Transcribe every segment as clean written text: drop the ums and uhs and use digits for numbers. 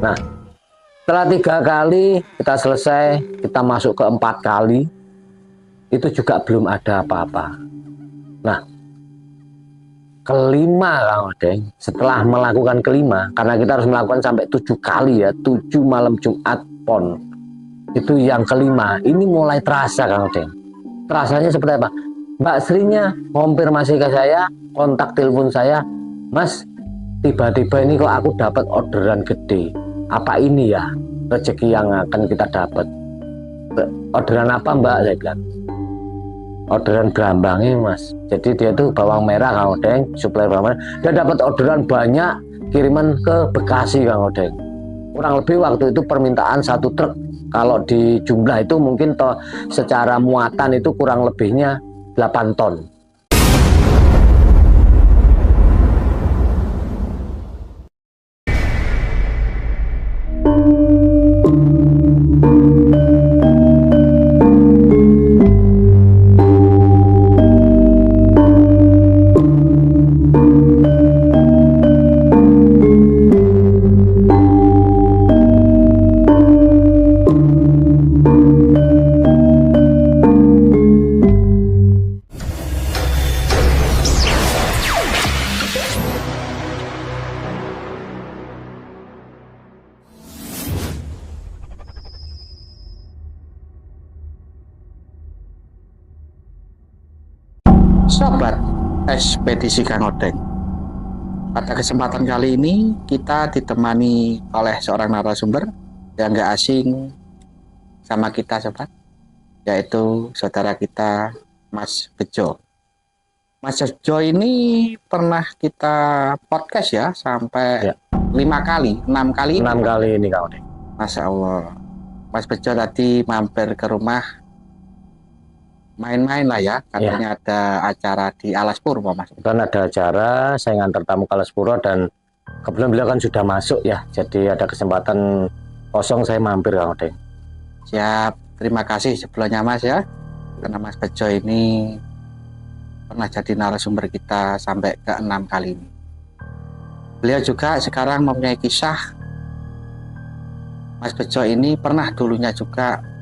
Nah, setelah 3 kali kita selesai, kita masuk ke 4 kali, itu juga belum ada apa-apa. Nah, kelima Kang Odeng, setelah melakukan kelima, karena kita harus melakukan sampai 7 kali ya, 7 malam Jumat PON. Itu yang kelima, ini mulai terasa Kang Odeng. Terasanya seperti apa? Mbak Srinya konfirmasi ke saya, kontak telepon saya, Mas, tiba-tiba ini kok aku dapat orderan gede. Apa ini ya rezeki yang akan kita dapat? Orderan apa Mbak? Saya bilang, orderan berambangnya Mas. Jadi dia tuh bawang merah Kang Odeng, suplai bawang merah. Dia dapat orderan banyak, kiriman ke Bekasi Kang Odeng. Kurang lebih waktu itu permintaan 1 truk. Kalau di jumlah itu mungkin secara muatan itu kurang lebihnya 8 ton. Sobat Ekspedisi Kang Odeng, pada kesempatan kali ini kita ditemani oleh seorang narasumber yang gak asing sama kita sobat, yaitu saudara kita Mas Bejo. Mas Bejo ini pernah kita podcast ya sampai 5 kali, 6 kali. 6 kali ini Kang Odeng. Masya Allah. Mas Bejo tadi mampir ke rumah main-main lah ya, katanya ada acara di Alas Purwo Mas. Dan ada acara, saya ngantar tamu ke Alas Purwo dan kebetulan beliau kan sudah masuk ya, jadi ada kesempatan kosong saya mampir Kang Odeng. Siap, terima kasih sebelumnya Mas ya, karena Mas Bejo ini pernah jadi narasumber kita sampai ke 6 kali ini. Beliau juga sekarang mempunyai kisah. Mas Bejo ini pernah dulunya juga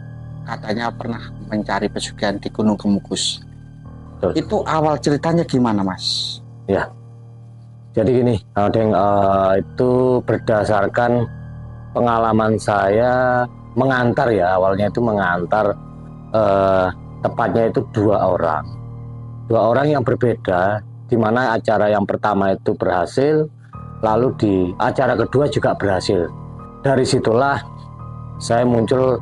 katanya pernah mencari pesugihan di Gunung Kemukus. Betul. Itu awal ceritanya gimana Mas? Ya, jadi gini Kang Odeng, itu berdasarkan pengalaman saya mengantar ya, awalnya itu mengantar, tepatnya itu 2 orang. 2 orang yang berbeda, di mana acara yang pertama itu berhasil, lalu di acara kedua juga berhasil. Dari situlah saya muncul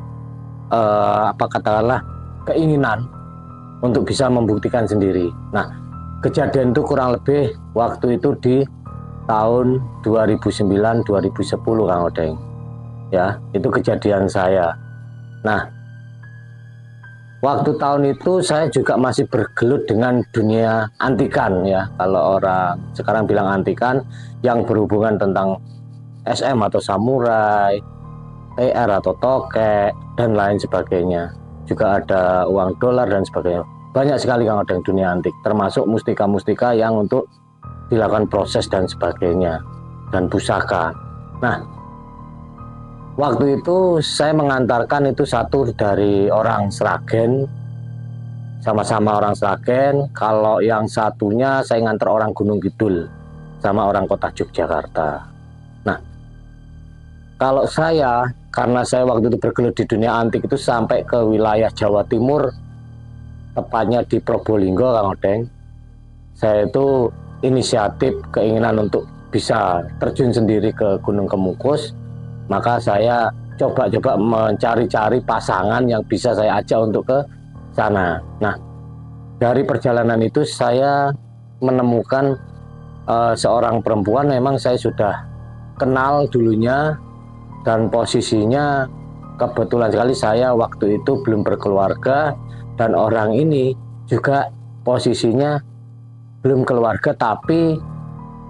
katakanlah keinginan untuk bisa membuktikan sendiri. Nah, kejadian itu kurang lebih waktu itu di tahun 2009-2010 Kang Odeng. Ya, itu kejadian saya. Nah, waktu tahun itu saya juga masih bergelut dengan dunia antikan ya. Kalau orang sekarang bilang antikan, yang berhubungan tentang SM atau samurai, TR atau tokek, dan lain sebagainya. Juga ada uang dolar dan sebagainya. Banyak sekali Kang Odeng dunia antik, termasuk mustika-mustika yang untuk dilakukan proses dan sebagainya, dan pusaka. Nah, waktu itu saya mengantarkan itu satu dari orang Sragen, sama-sama orang Sragen. Kalau yang satunya saya ngantar orang Gunung Kidul, sama orang kota Yogyakarta. Nah, kalau saya, karena saya waktu itu bergelut di dunia antik itu sampai ke wilayah Jawa Timur, tepatnya di Probolinggo Kang Odeng. Saya itu inisiatif keinginan untuk bisa terjun sendiri ke Gunung Kemukus, maka saya coba-coba mencari-cari pasangan yang bisa saya ajak untuk ke sana. Nah, dari perjalanan itu saya menemukan seorang perempuan, memang saya sudah kenal dulunya, dan posisinya kebetulan sekali saya waktu itu belum berkeluarga, dan orang ini juga posisinya belum keluarga, tapi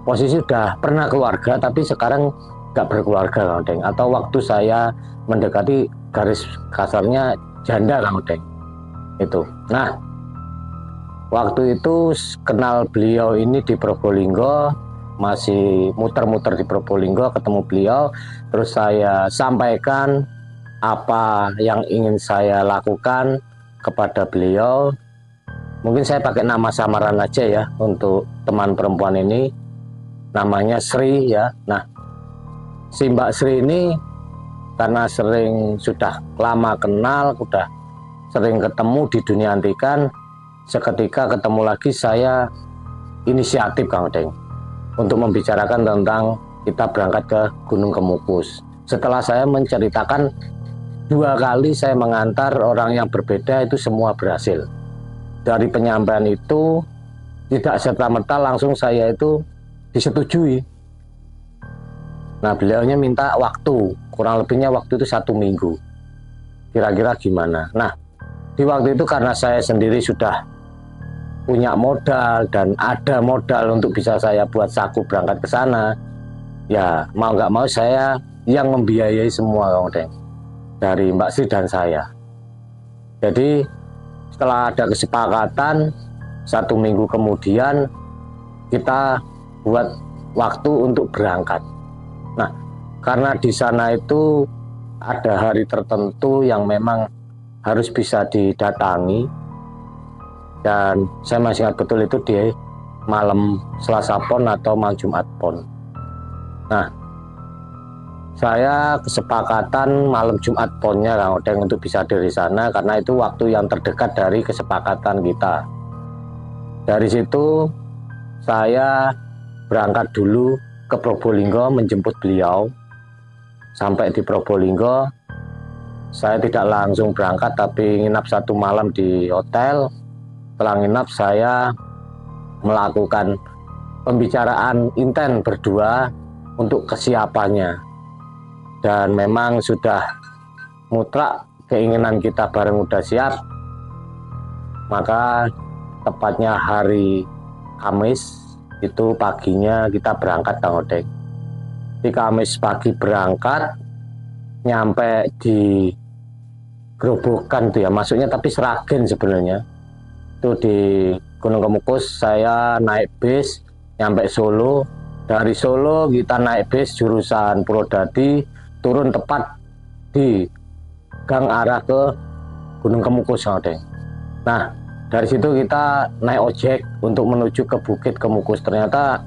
posisi sudah pernah keluarga tapi sekarang nggak berkeluarga Kang Odeng, atau waktu saya mendekati garis kasarnya janda Kang Odeng itu. Nah, waktu itu kenal beliau ini di Probolinggo, masih muter-muter di Probolinggo ketemu beliau, terus saya sampaikan apa yang ingin saya lakukan kepada beliau. Mungkin saya pakai nama samaran aja ya untuk teman perempuan ini, namanya Sri ya. Nah, si Mbak Sri ini karena sudah lama kenal, sudah sering ketemu di dunia antikan, seketika ketemu lagi saya inisiatif Kang Odeng untuk membicarakan tentang kita berangkat ke Gunung Kemukus. Setelah saya menceritakan 2 kali saya mengantar orang yang berbeda, itu semua berhasil. Dari penyampaian itu tidak serta-merta langsung saya itu disetujui. Nah, beliaunya minta waktu, kurang lebihnya waktu itu 1 minggu. Kira-kira gimana? Nah, di waktu itu karena saya sendiri sudah punya modal dan ada modal untuk bisa saya buat saku berangkat ke sana, ya mau nggak mau saya yang membiayai semua Kang Odeng, dari Mbak Sri dan saya. Jadi setelah ada kesepakatan, 1 minggu kemudian kita buat waktu untuk berangkat. Nah, karena di sana itu ada hari tertentu yang memang harus bisa didatangi, dan saya masih ingat betul itu di malam Selasa Pon atau malam Jumat Pon. Nah, saya kesepakatan malam Jumat Ponnya Kang Odeng untuk bisa dari sana karena itu waktu yang terdekat dari kesepakatan kita. Dari situ saya berangkat dulu ke Probolinggo menjemput beliau. Sampai di Probolinggo saya tidak langsung berangkat tapi nginap 1 malam di hotel. Setelah nginap saya melakukan pembicaraan intens berdua untuk kesiapannya, dan memang sudah mutlak keinginan kita bareng udah siap. Maka tepatnya hari Kamis itu paginya kita berangkat Kang Odeng. Di Kamis pagi berangkat, nyampe di Grobogan tuh ya, maksudnya tapi Sragen sebenarnya. Itu di Gunung Kemukus saya naik bis nyampe Solo. Dari Solo kita naik bis jurusan Purwodadi, turun tepat di gang arah ke Gunung Kemukus. Nah, dari situ kita naik ojek untuk menuju ke Bukit Kemukus. Ternyata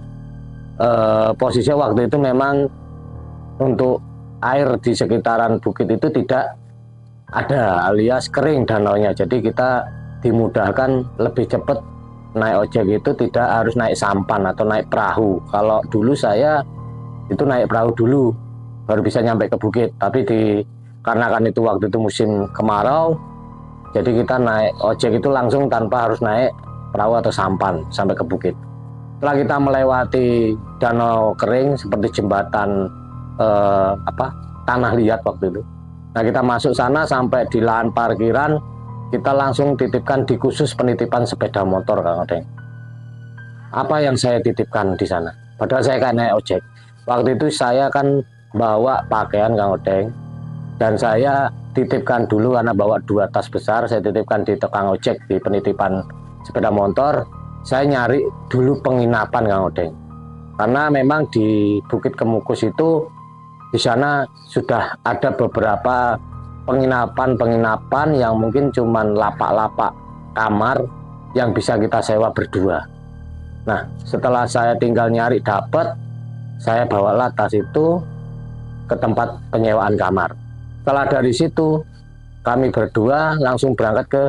posisinya waktu itu memang untuk air di sekitaran bukit itu tidak ada, alias kering danaunya. Jadi kita dimudahkan lebih cepat naik ojek itu, tidak harus naik sampan atau naik perahu. Kalau dulu saya itu naik perahu dulu baru bisa nyampe ke bukit, tapi karena kan itu waktu itu musim kemarau, jadi kita naik ojek itu langsung tanpa harus naik perahu atau sampan sampai ke bukit. Setelah kita melewati danau kering seperti jembatan tanah liat waktu itu, nah kita masuk sana sampai di lahan parkiran, kita langsung titipkan di khusus penitipan sepeda motor Kang Odeng. Apa yang saya titipkan di sana? Padahal saya kan naik ojek. Waktu itu saya kan bawa pakaian Kang Odeng, dan saya titipkan dulu karena bawa 2 tas besar, saya titipkan di tukang ojek di penitipan sepeda motor. Saya nyari dulu penginapan Kang Odeng, karena memang di Bukit Kemukus itu di sana sudah ada beberapa penginapan yang mungkin cuman lapak-lapak kamar yang bisa kita sewa berdua. Nah, setelah saya tinggal nyari dapat, saya bawalah tas itu ke tempat penyewaan kamar. Setelah dari situ kami berdua langsung berangkat ke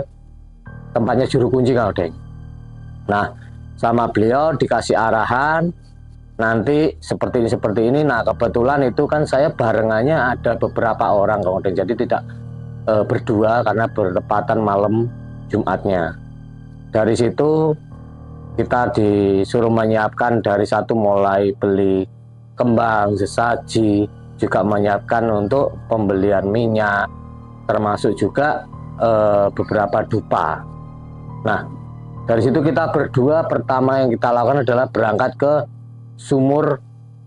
tempatnya juru kunci Kang Odeng. Nah, sama beliau dikasih arahan nanti seperti ini. Nah, kebetulan itu kan saya barengannya ada beberapa orang Kang Odeng, jadi tidak berdua karena bertepatan malam Jumatnya. Dari situ kita disuruh menyiapkan dari satu mulai beli kembang, sesaji, juga menyiapkan untuk pembelian minyak, termasuk juga beberapa dupa. Nah, dari situ kita berdua pertama yang kita lakukan adalah berangkat ke sumur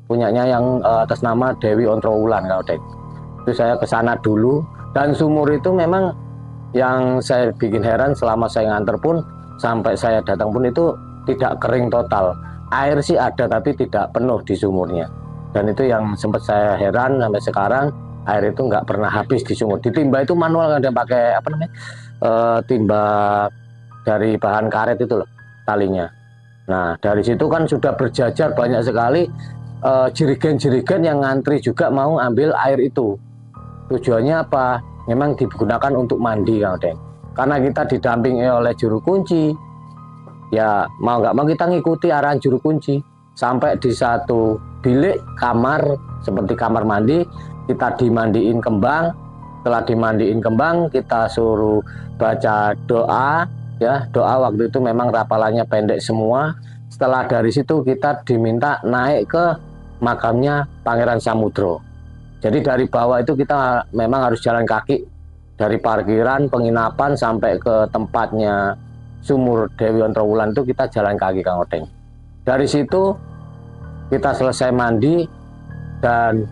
punyanya yang atas nama Dewi Ontrowulan Kang Odeng. Itu saya ke sana dulu, dan sumur itu memang yang saya bikin heran selama saya nganter pun sampai saya datang pun itu tidak kering total. air sih ada tapi tidak penuh di sumurnya. Dan itu yang sempat saya heran sampai sekarang, air itu nggak pernah habis di sumur. Ditimba itu manual, ada pakai apa namanya, timba dari bahan karet itu loh talinya. Nah dari situ kan sudah berjajar banyak sekali jerigen-jerigen yang ngantri juga mau ambil air itu. Tujuannya apa? Memang digunakan untuk mandi, Kang Odeng. Karena kita didampingi oleh juru kunci, ya mau nggak mau kita ngikuti arahan juru kunci. Sampai di satu bilik kamar seperti kamar mandi, kita dimandiin kembang. Setelah dimandiin kembang, kita suruh baca doa, ya doa waktu itu memang rapalannya pendek semua. Setelah dari situ kita diminta naik ke makamnya Pangeran Samudro. Jadi dari bawah itu kita memang harus jalan kaki dari parkiran penginapan sampai ke tempatnya sumur Dewi Ontrowulan, itu kita jalan kaki, Kang Odeng. Dari situ kita selesai mandi, dan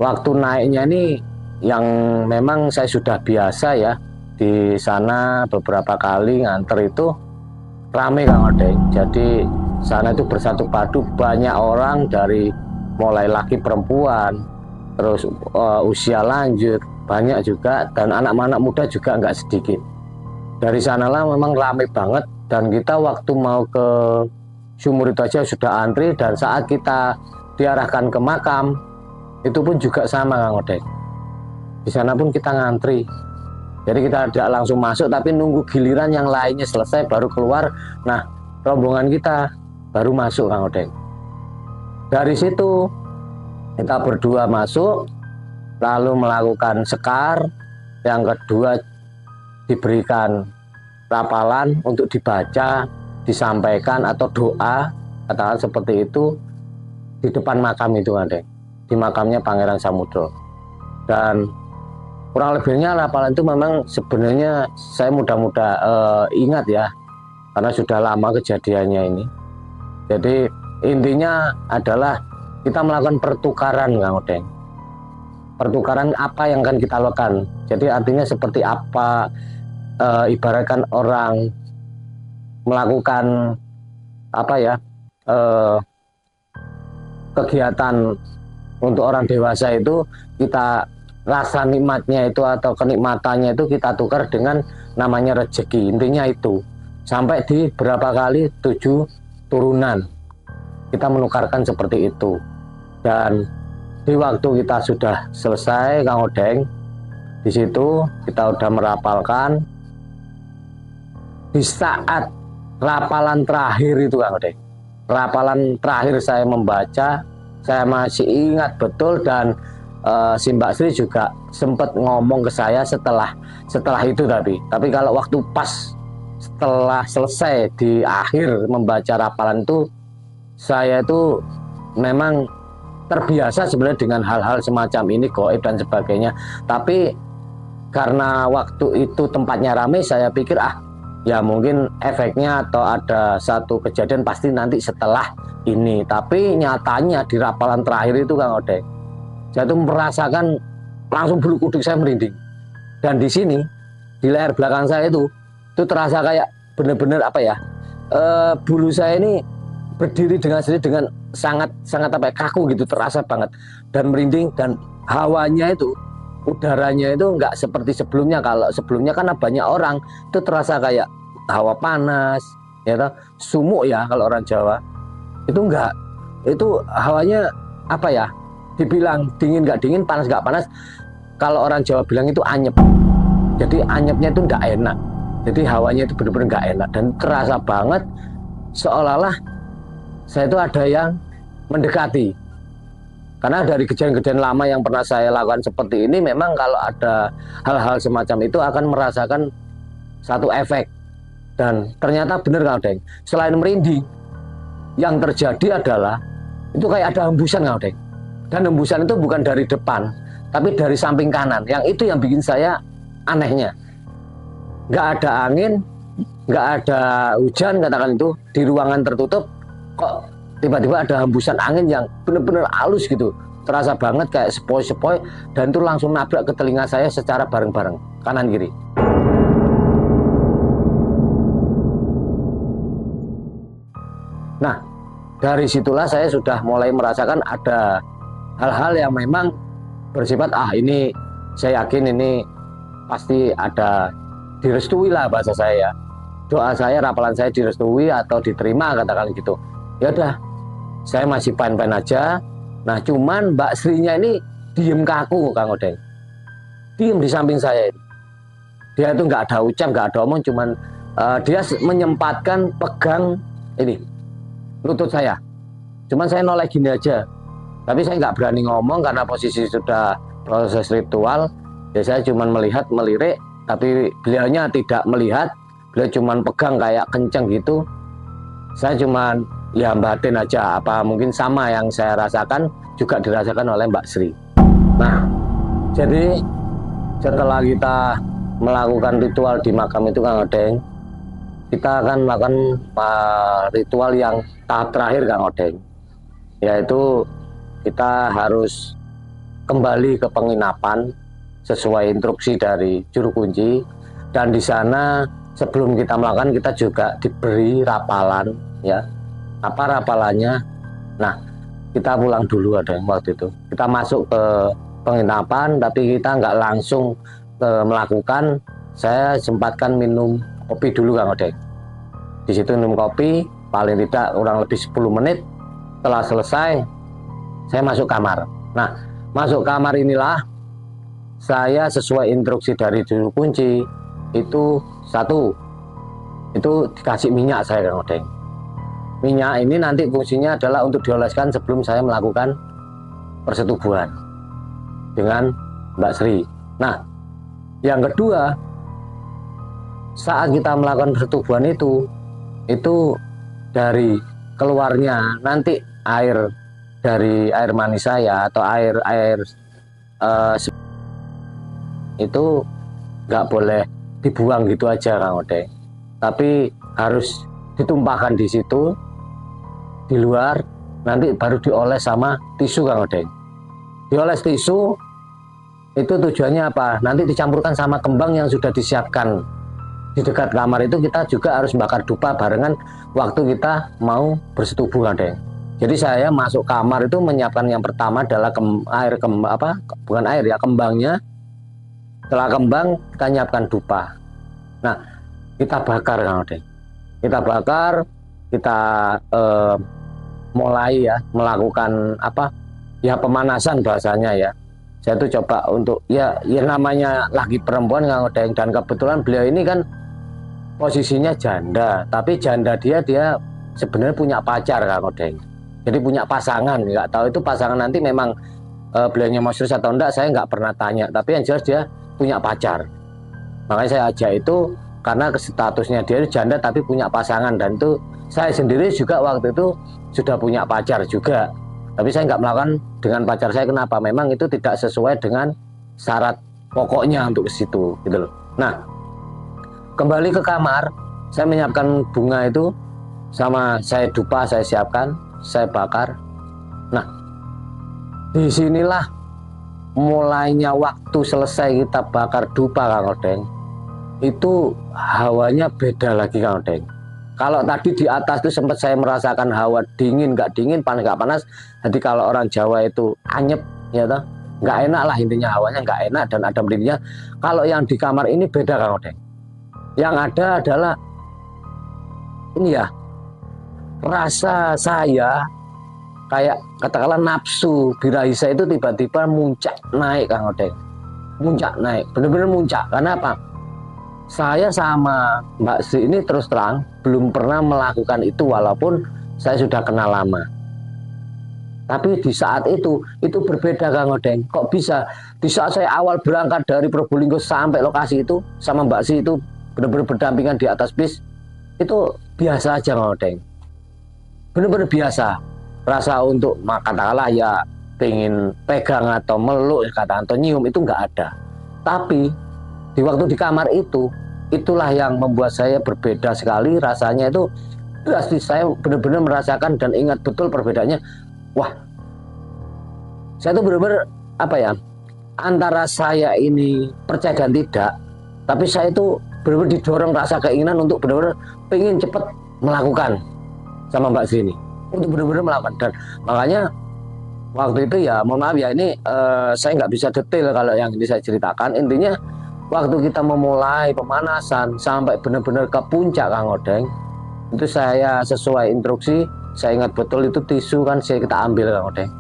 waktu naiknya ini yang memang saya sudah biasa ya, di sana beberapa kali nganter itu rame, Kang Odeng. Jadi sana itu bersatu padu, banyak orang dari mulai laki perempuan, terus usia lanjut banyak juga, dan anak-anak muda juga nggak sedikit. Dari sanalah memang ramai banget, dan kita waktu mau ke sumur itu aja sudah antri, dan saat kita diarahkan ke makam itu pun juga sama, Kang Odeng. Di sana pun kita ngantri. Jadi kita tidak langsung masuk, tapi nunggu giliran yang lainnya selesai baru keluar. Nah, rombongan kita baru masuk, Kang Odeng. Dari situ kita berdua masuk, lalu melakukan sekar. Yang kedua diberikan rapalan untuk dibaca, disampaikan atau doa, katakan seperti itu, di depan makam itu, Kang, di makamnya Pangeran Samudro. Dan kurang lebihnya rapalan itu memang sebenarnya saya mudah-mudah ingat ya, karena sudah lama kejadiannya ini. Jadi intinya adalah kita melakukan pertukaran, Kang Odeng. Pertukaran apa yang akan kita lakukan. Jadi artinya seperti apa, ibaratkan orang melakukan apa ya, kegiatan untuk orang dewasa itu, kita rasa nikmatnya itu atau kenikmatannya itu kita tukar dengan namanya rezeki. Intinya itu sampai di berapa kali 7 turunan kita menukarkan seperti itu. Dan di waktu kita sudah selesai, Kang Odeng, di situ kita udah merapalkan. Di saat rapalan terakhir itu, Kang Odeng, rapalan terakhir saya membaca, saya masih ingat betul, dan si Mbak Sri juga sempat ngomong ke saya setelah itu. Tapi kalau waktu pas setelah selesai di akhir membaca rapalan itu, saya itu memang terbiasa sebenarnya dengan hal-hal semacam ini, gaib dan sebagainya. Tapi karena waktu itu tempatnya ramai, saya pikir ya mungkin efeknya atau ada satu kejadian pasti nanti setelah ini. Tapi nyatanya di rapalan terakhir itu, Kang Odeng, saya tuh merasakan langsung bulu kuduk saya merinding. Dan di sini di leher belakang saya itu terasa kayak bener-bener apa ya, bulu saya ini berdiri dengan sendiri dengan sangat apa ya, kaku gitu, terasa banget dan merinding. Dan hawanya itu, udaranya itu nggak seperti sebelumnya. Kalau sebelumnya kan banyak orang itu terasa kayak hawa panas ya toh, sumuk ya kalau orang Jawa. Itu enggak, itu hawanya apa ya, dibilang dingin nggak dingin, panas nggak panas. Kalau orang Jawa bilang itu anyep. Jadi anyepnya itu nggak enak. Jadi hawanya itu benar-benar nggak enak, dan terasa banget seolah-olah saya itu ada yang mendekati. Karena dari kejadian-kejadian lama yang pernah saya lakukan seperti ini, memang kalau ada hal-hal semacam itu akan merasakan satu efek. Dan ternyata benar, Kang Odeng, selain merinding, yang terjadi adalah itu kayak ada hembusan, Kang Odeng. Dan hembusan itu bukan dari depan, tapi dari samping kanan. Yang itu yang bikin saya anehnya. Nggak ada angin, nggak ada hujan, katakan itu, di ruangan tertutup, kok tiba-tiba ada hembusan angin yang benar-benar halus gitu, terasa banget kayak sepoi-sepoi, dan itu langsung nabrak ke telinga saya secara bareng-bareng, kanan kiri. Nah, dari situlah saya sudah mulai merasakan ada hal-hal yang memang bersifat ini saya yakin ini pasti ada direstui lah bahasa saya. Doa saya, rapalan saya direstui atau diterima katakan gitu. Ya udah, saya masih fine-fine aja. Nah cuman Mbak Srinya ini diem kaku Kang Odeng, diem di samping saya. Dia itu nggak ada ucap, nggak ada omong, cuman dia menyempatkan pegang ini lutut saya. Cuman saya noleh gini aja, tapi saya nggak berani ngomong karena posisi sudah proses ritual. Ya saya cuman melihat, melirik, tapi beliaunya tidak melihat. Beliau cuman pegang kayak kenceng gitu. Saya cuman ya batin aja, apa mungkin sama yang saya rasakan juga dirasakan oleh Mbak Sri. Nah, jadi setelah kita melakukan ritual di makam itu Kang Odeng, kita akan melakukan ritual yang tahap terakhir Kang Odeng, yaitu kita harus kembali ke penginapan sesuai instruksi dari juru kunci. Dan di sana sebelum kita melakukan, kita juga diberi rapalan ya. Apa rapalannya? Nah, kita pulang dulu ada yang waktu itu. Kita masuk ke penginapan, tapi kita nggak langsung melakukan. Saya sempatkan minum kopi dulu Kang Odeng. Di situ minum kopi, paling tidak kurang lebih 10 menit. Setelah selesai, saya masuk kamar. Nah, masuk kamar inilah saya sesuai instruksi dari juru kunci itu itu dikasih minyak saya Kang Odeng. Minyak ini nanti fungsinya adalah untuk dioleskan sebelum saya melakukan persetubuhan dengan Mbak Sri. Nah, yang kedua, saat kita melakukan persetubuhan itu dari keluarnya nanti air dari air mani saya atau air itu nggak boleh dibuang gitu aja Kang Odeng, tapi harus ditumpahkan di situ di luar, nanti baru dioles sama tisu Kang Odeng. Dioles tisu itu tujuannya apa? Nanti dicampurkan sama kembang yang sudah disiapkan di dekat kamar itu. Kita juga harus bakar dupa barengan waktu kita mau bersetubuh Kang Odeng. Jadi saya masuk kamar itu menyiapkan yang pertama adalah kembangnya. Setelah kembang kita nyiapkan dupa. Nah, kita bakar Kang Odeng. Kita bakar, kita mulai ya melakukan pemanasan bahasanya ya. Saya tuh coba untuk ya namanya lagi perempuan Kang Odeng, dan kebetulan beliau ini kan posisinya janda, tapi janda dia sebenarnya punya pacar Kang Odeng. Jadi punya pasangan, nggak tahu itu pasangan nanti memang beliaunya mau serius atau enggak, saya nggak pernah tanya, tapi yang jelas dia punya pacar. Makanya saya ajak itu karena statusnya dia janda tapi punya pasangan, dan itu saya sendiri juga waktu itu sudah punya pacar juga, tapi saya nggak melakukan dengan pacar saya. Kenapa? Memang itu tidak sesuai dengan syarat pokoknya untuk ke situ gitu loh. Nah, kembali ke kamar, saya menyiapkan bunga itu sama saya dupa, saya siapkan, saya bakar. Nah, disinilah mulainya waktu selesai kita bakar dupa Kang Odeng, itu hawanya beda lagi Kang Odeng. Kalau tadi di atas itu sempat saya merasakan hawa dingin, nggak dingin, panas nggak panas. Jadi kalau orang Jawa itu anyep ya toh, nggak enak lah intinya, hawanya nggak enak dan ada merindingnya. Kalau yang di kamar ini beda Kang Odeng. Yang ada adalah ini ya, rasa saya kayak katakanlah nafsu birahi saya itu tiba-tiba muncak naik Kang Odeng. Muncak naik, benar-benar muncak. Karena apa? Saya sama Mbak Sri ini terus terang belum pernah melakukan itu walaupun saya sudah kenal lama. Tapi di saat itu berbeda Kang Odeng. Kok bisa di saat saya awal berangkat dari Probolinggo sampai lokasi itu sama Mbak Sri itu benar-benar berdampingan di atas bis, itu biasa aja Kang Odeng. Benar-benar biasa. Rasa untuk katakanlah ya pengen pegang atau meluk kata atau nyium itu nggak ada. Tapi di waktu di kamar itulah yang membuat saya berbeda sekali rasanya. Itu drastis, saya benar-benar merasakan dan ingat betul perbedaannya. Wah, saya tuh benar-benar antara saya ini percaya dan tidak, tapi saya itu benar-benar didorong rasa keinginan untuk benar-benar pengen cepat melakukan sama Mbak Sri ini. untuk benar-benar melakukan. Dan makanya waktu itu ya mohon maaf ya ini saya nggak bisa detail kalau yang ini saya ceritakan. Intinya waktu kita memulai pemanasan sampai benar-benar ke puncak Kang Odeng, itu saya sesuai instruksi, saya ingat betul itu tisu kan kita ambil Kang Odeng,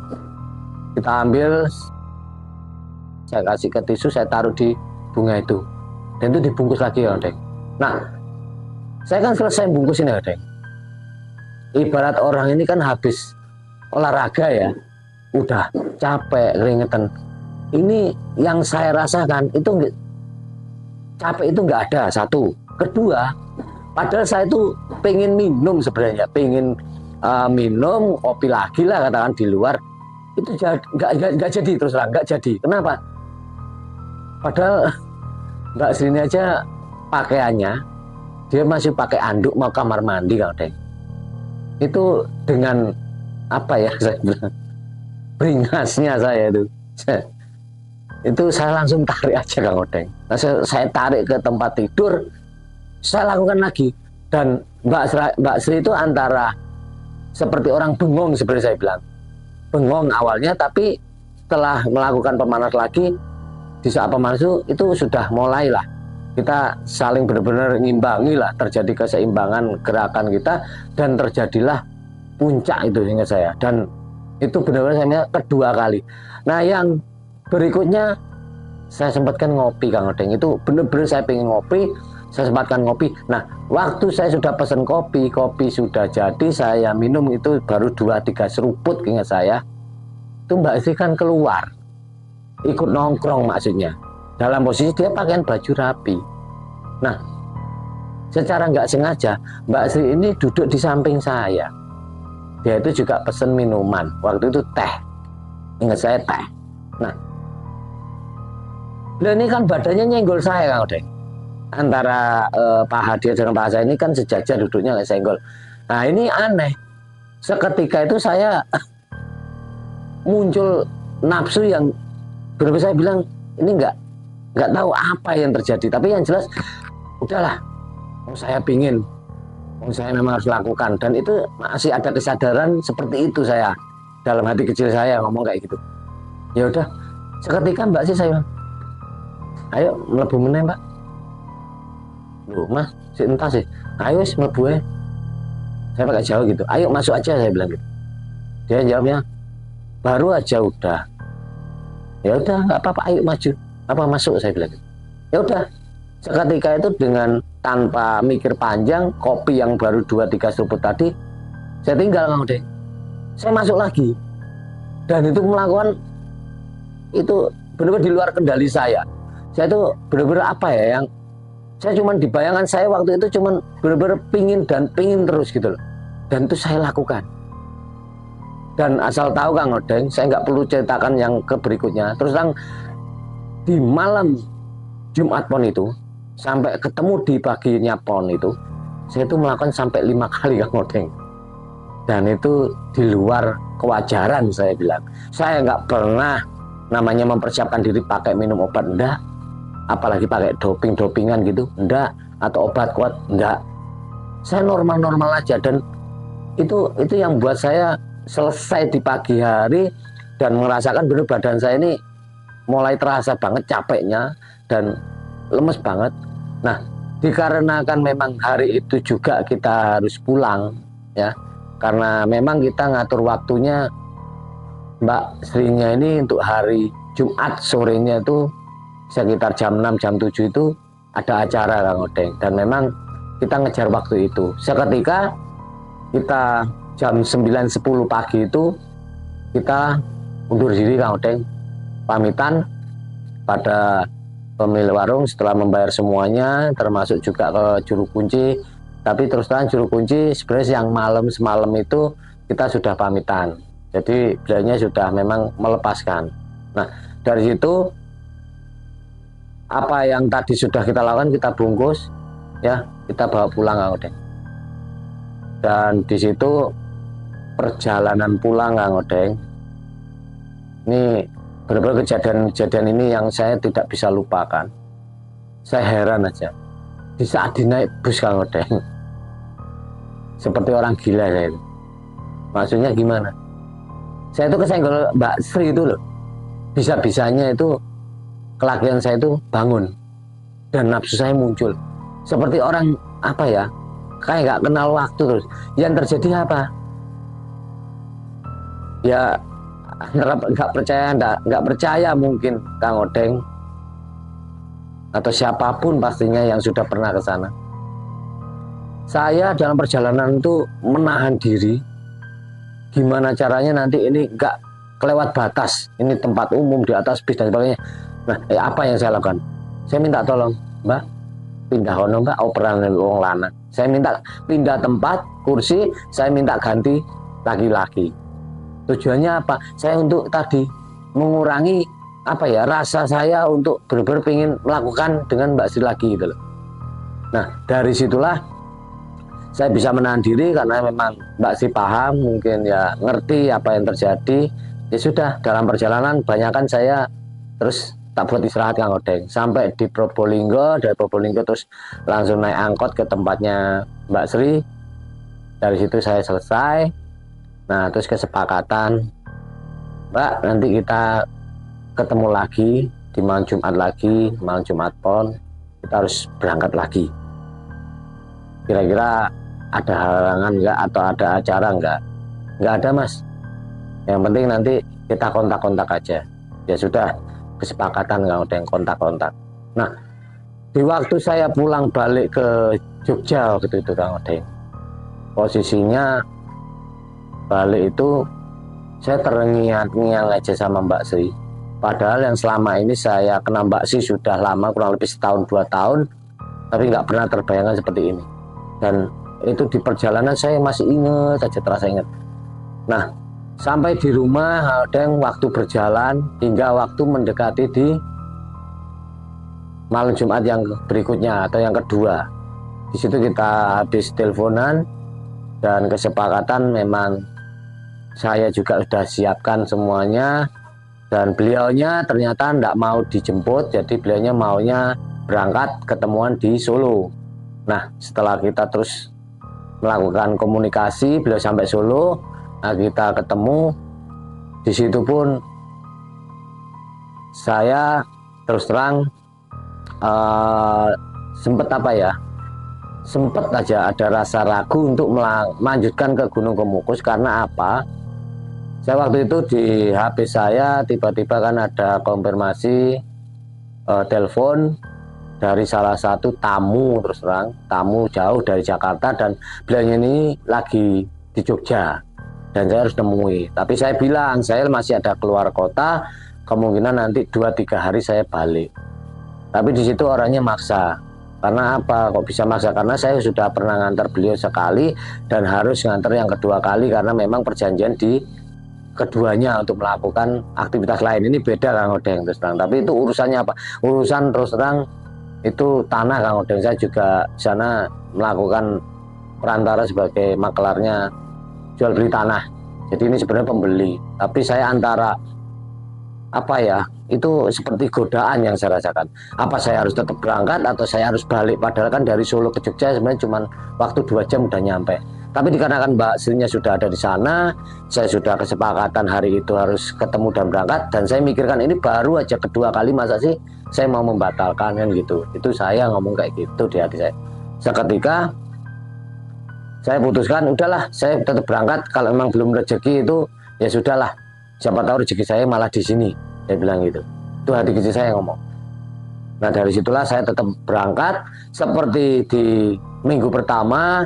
kita ambil, saya kasih ke tisu, saya taruh di bunga itu, dan itu dibungkus lagi Kang Odeng. Nah saya kan selesai bungkus ini Kang Odeng, ibarat orang ini kan habis olahraga ya, udah capek keringetan, ini yang saya rasakan itu capek itu nggak ada, satu. Kedua, padahal saya itu pengen minum sebenarnya, pengen minum kopi lagi lah katakan di luar, itu nggak jadi, terus terang nggak jadi. Kenapa? Padahal Mbak Sri ini aja pakaiannya dia masih pakai anduk mau kamar mandi Kang Odeng. Itu dengan apa ya saya bilang, beringasnya saya itu saya langsung tarik aja Kang Odeng. Nah, saya tarik ke tempat tidur, saya lakukan lagi. Dan Mbak Sri itu antara seperti orang bengong seperti saya bilang, bengong awalnya, tapi setelah melakukan pemanas lagi, di saat pemanas itu sudah mulailah kita saling benar-benar ngimbangi lah, terjadi keseimbangan gerakan kita, dan terjadilah puncak itu ingat saya. Dan itu benar-benar saya kedua kali. Nah yang berikutnya saya sempatkan ngopi Kang Odeng, itu benar-benar saya pengen ngopi, saya sempatkan ngopi. Nah waktu saya sudah pesan kopi sudah jadi, saya minum itu baru 2-3 seruput ingat saya, itu Mbak Sri kan keluar ikut nongkrong, maksudnya dalam posisi dia pakaian baju rapi. Nah secara nggak sengaja Mbak Sri ini duduk di samping saya, dia itu juga pesen minuman, waktu itu teh, ingat saya teh. Nah beliau ini kan badannya nyenggol saya Kang Odeng, antara paha dia dengan paha saya ini kan sejajar duduknya, nggak senggol. Nah ini aneh, seketika itu saya muncul nafsu yang benar-benar saya bilang ini nggak tahu apa yang terjadi, tapi yang jelas udahlah, saya pingin, saya memang harus lakukan. Dan itu masih ada kesadaran seperti itu, saya dalam hati kecil saya ngomong kayak gitu. Ya udah, seketika Mbak Sri saya bilang, ayo mlebu meneh Mbak. Loh Mas, si entah sih, ayo wis mlebu aja. Saya pakai Jawa gitu, ayo masuk aja saya bilang gitu. Dia jawabnya, baru aja udah. Ya udah nggak apa-apa, ayo maju, apa masuk saya bilang gitu. Ya udah, seketika itu dengan tanpa mikir panjang, kopi yang baru 2-3 seruput tadi saya tinggal Kang Odeng, saya masuk lagi. Dan itu melakukan itu benar-benar di luar kendali saya. Saya itu benar-benar apa ya, yang saya cuman dibayangkan saya waktu itu cuman benar-benar pingin dan pingin terus gitu loh. Dan itu saya lakukan. Dan asal tahu Kang Odeng, saya nggak perlu ceritakan yang ke berikutnya. Terus terang di malam Jumat Pon itu sampai ketemu di paginya Pon itu, saya itu melakukan sampai 5 kali Kang Odeng. Dan itu di luar kewajaran saya bilang. Saya nggak pernah namanya mempersiapkan diri pakai minum obat, enggak. Apalagi pakai doping-dopingan gitu, enggak. Atau obat kuat, enggak. Saya normal-normal aja. Dan itu yang buat saya selesai di pagi hari dan merasakan benar badan saya ini mulai terasa banget capeknya dan lemes banget. Nah, dikarenakan memang hari itu juga kita harus pulang ya, karena memang kita ngatur waktunya Mbak Srinya ini untuk hari Jumat sorenya itu sekitar jam 6 jam 7 itu ada acara Kang Odeng, dan memang kita ngejar waktu itu. Seketika kita jam 9-10 pagi itu kita undur diri Kang Odeng, pamitan pada pemilik warung setelah membayar semuanya, termasuk juga ke juru kunci. Tapi terus terang juru kunci sebenarnya yang semalam itu kita sudah pamitan, jadi beliaunya sudah memang melepaskan. Nah dari situ apa yang tadi sudah kita lakukan kita bungkus ya, kita bawa pulang Kang Odeng. Dan di situ perjalanan pulang Kang Odeng, ini benar-benar kejadian ini yang saya tidak bisa lupakan. Saya heran aja di saat dinaik bus Kang Odeng, seperti orang gila saya itu. Maksudnya gimana? Saya itu kesenggol Mbak Sri itu loh. Bisa-bisanya itu kelakian saya itu bangun dan nafsu saya muncul. Seperti orang apa ya? Kayak nggak kenal waktu terus. Yang terjadi apa? Ya nggak percaya mungkin Kang Odeng atau siapapun pastinya yang sudah pernah ke sana. Saya dalam perjalanan itu menahan diri, gimana caranya nanti ini nggak kelewat batas, ini tempat umum di atas bis dan sebagainya. Nah, apa yang saya lakukan? Saya minta tolong, Mbak, pindah hono Mbak, operan wong lanang. Saya minta pindah tempat, kursi, saya minta ganti laki-laki. Tujuannya apa? Saya untuk tadi mengurangi apa ya, rasa saya untuk benar-benar ingin melakukan dengan Mbak Sri lagi gitu loh. Nah, dari situlah saya bisa menahan diri karena memang Mbak Sri paham, mungkin ya ngerti apa yang terjadi. Ya sudah, dalam perjalanan banyakkan saya terus tak buat istirahat Kang Odeng sampai di Probolinggo. Dari Probolinggo terus langsung naik angkot ke tempatnya Mbak Sri. Dari situ saya selesai. Nah, terus kesepakatan, Mbak, nanti kita ketemu lagi di malam Jumat lagi, malam Jumat Pon, kita harus berangkat lagi. Kira-kira ada halangan enggak atau ada acara enggak? Enggak ada, Mas. Yang penting nanti kita kontak-kontak aja. Ya sudah, kesepakatan Kang Odeng, kontak-kontak. Nah, di waktu saya pulang balik ke Jogja waktu itu Kang Odeng, posisinya balik itu saya terngiang-ngiang aja sama Mbak Sri. Padahal yang selama ini saya kenal Mbak Sri sudah lama, kurang lebih setahun 2 tahun, tapi nggak pernah terbayangkan seperti ini. Dan itu di perjalanan saya masih ingat aja, terasa ingat. Nah, sampai di rumah ada yang waktu berjalan hingga waktu mendekati di malam Jumat yang berikutnya atau yang kedua. Di situ kita habis teleponan dan kesepakatan memang saya juga sudah siapkan semuanya, dan beliaunya ternyata tidak mau dijemput, jadi beliaunya maunya berangkat ketemuan di Solo. Nah, setelah kita terus melakukan komunikasi, beliau sampai Solo, nah kita ketemu. Di situ pun saya terus terang sempat aja ada rasa ragu untuk melanjutkan ke Gunung Kemukus. Karena apa? Saya waktu itu di HP saya tiba-tiba kan ada konfirmasi telepon dari salah satu tamu, terus terang tamu jauh dari Jakarta, dan beliau ini lagi di Jogja dan saya harus nemui. Tapi saya bilang saya masih ada keluar kota, kemungkinan nanti 2-3 hari saya balik. Tapi di situ orangnya maksa. Karena apa? Kok bisa maksa? Karena saya sudah pernah ngantar beliau sekali dan harus ngantar yang kedua kali karena memang perjanjian di keduanya untuk melakukan aktivitas lain. Ini beda Kang Odeng terus terang. Tapi itu urusannya apa? Urusan terus terang itu tanah Kang Odeng. Saya juga di sana melakukan perantara sebagai maklarnya jual beli tanah. Jadi ini sebenarnya pembeli. Tapi saya antara apa ya, itu seperti godaan yang saya rasakan. Apa saya harus tetap berangkat atau saya harus balik? Padahal kan dari Solo ke Jogja sebenarnya cuma waktu 2 jam udah nyampe. Tapi dikarenakan Mbak Srinya sudah ada di sana, saya sudah kesepakatan hari itu harus ketemu dan berangkat, dan saya mikirkan ini baru aja kedua kali, masa sih saya mau membatalkan kan gitu. Itu saya ngomong kayak gitu di hati saya. Seketika saya putuskan, udahlah saya tetap berangkat, kalau memang belum rezeki itu ya sudahlah, siapa tahu rezeki saya malah di sini, saya bilang gitu. Itu hati kecil saya ngomong. Nah, dari situlah saya tetap berangkat. Seperti di minggu pertama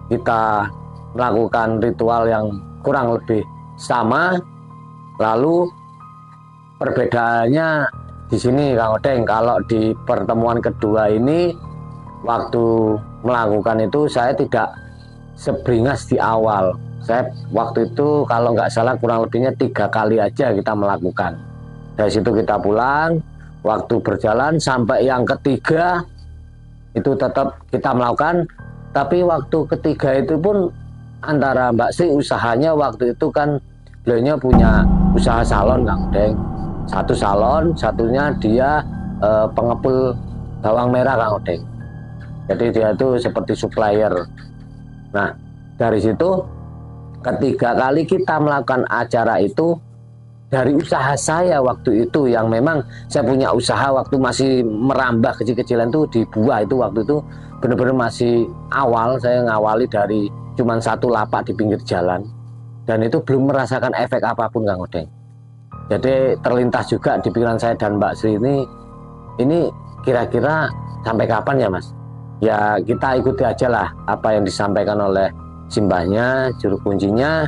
kita melakukan ritual yang kurang lebih sama. Lalu perbedaannya di sini Kang Odeng, kalau di pertemuan kedua ini waktu melakukan itu saya tidak seberingas di awal. Saya waktu itu kalau nggak salah kurang lebihnya 3 kali aja kita melakukan. Dari situ kita pulang, waktu berjalan sampai yang ketiga itu tetap kita melakukan. Tapi waktu ketiga itu pun antara Mbak Sri usahanya waktu itu kan beliaunya punya usaha salon Kang Odeng. Satu salon, satunya dia pengepul bawang merah Kang Odeng. Jadi dia itu seperti supplier. Nah, dari situ ketiga kali kita melakukan acara itu dari usaha saya waktu itu, yang memang saya punya usaha waktu masih merambah kecil-kecilan tuh di buah itu. Waktu itu benar-benar masih awal, saya ngawali dari cuman satu lapak di pinggir jalan, dan itu belum merasakan efek apapun Kang Odeng. Jadi terlintas juga di pikiran saya dan Mbak Sri ini kira-kira sampai kapan ya Mas? Ya kita ikuti aja lah apa yang disampaikan oleh simbahnya, juru kuncinya.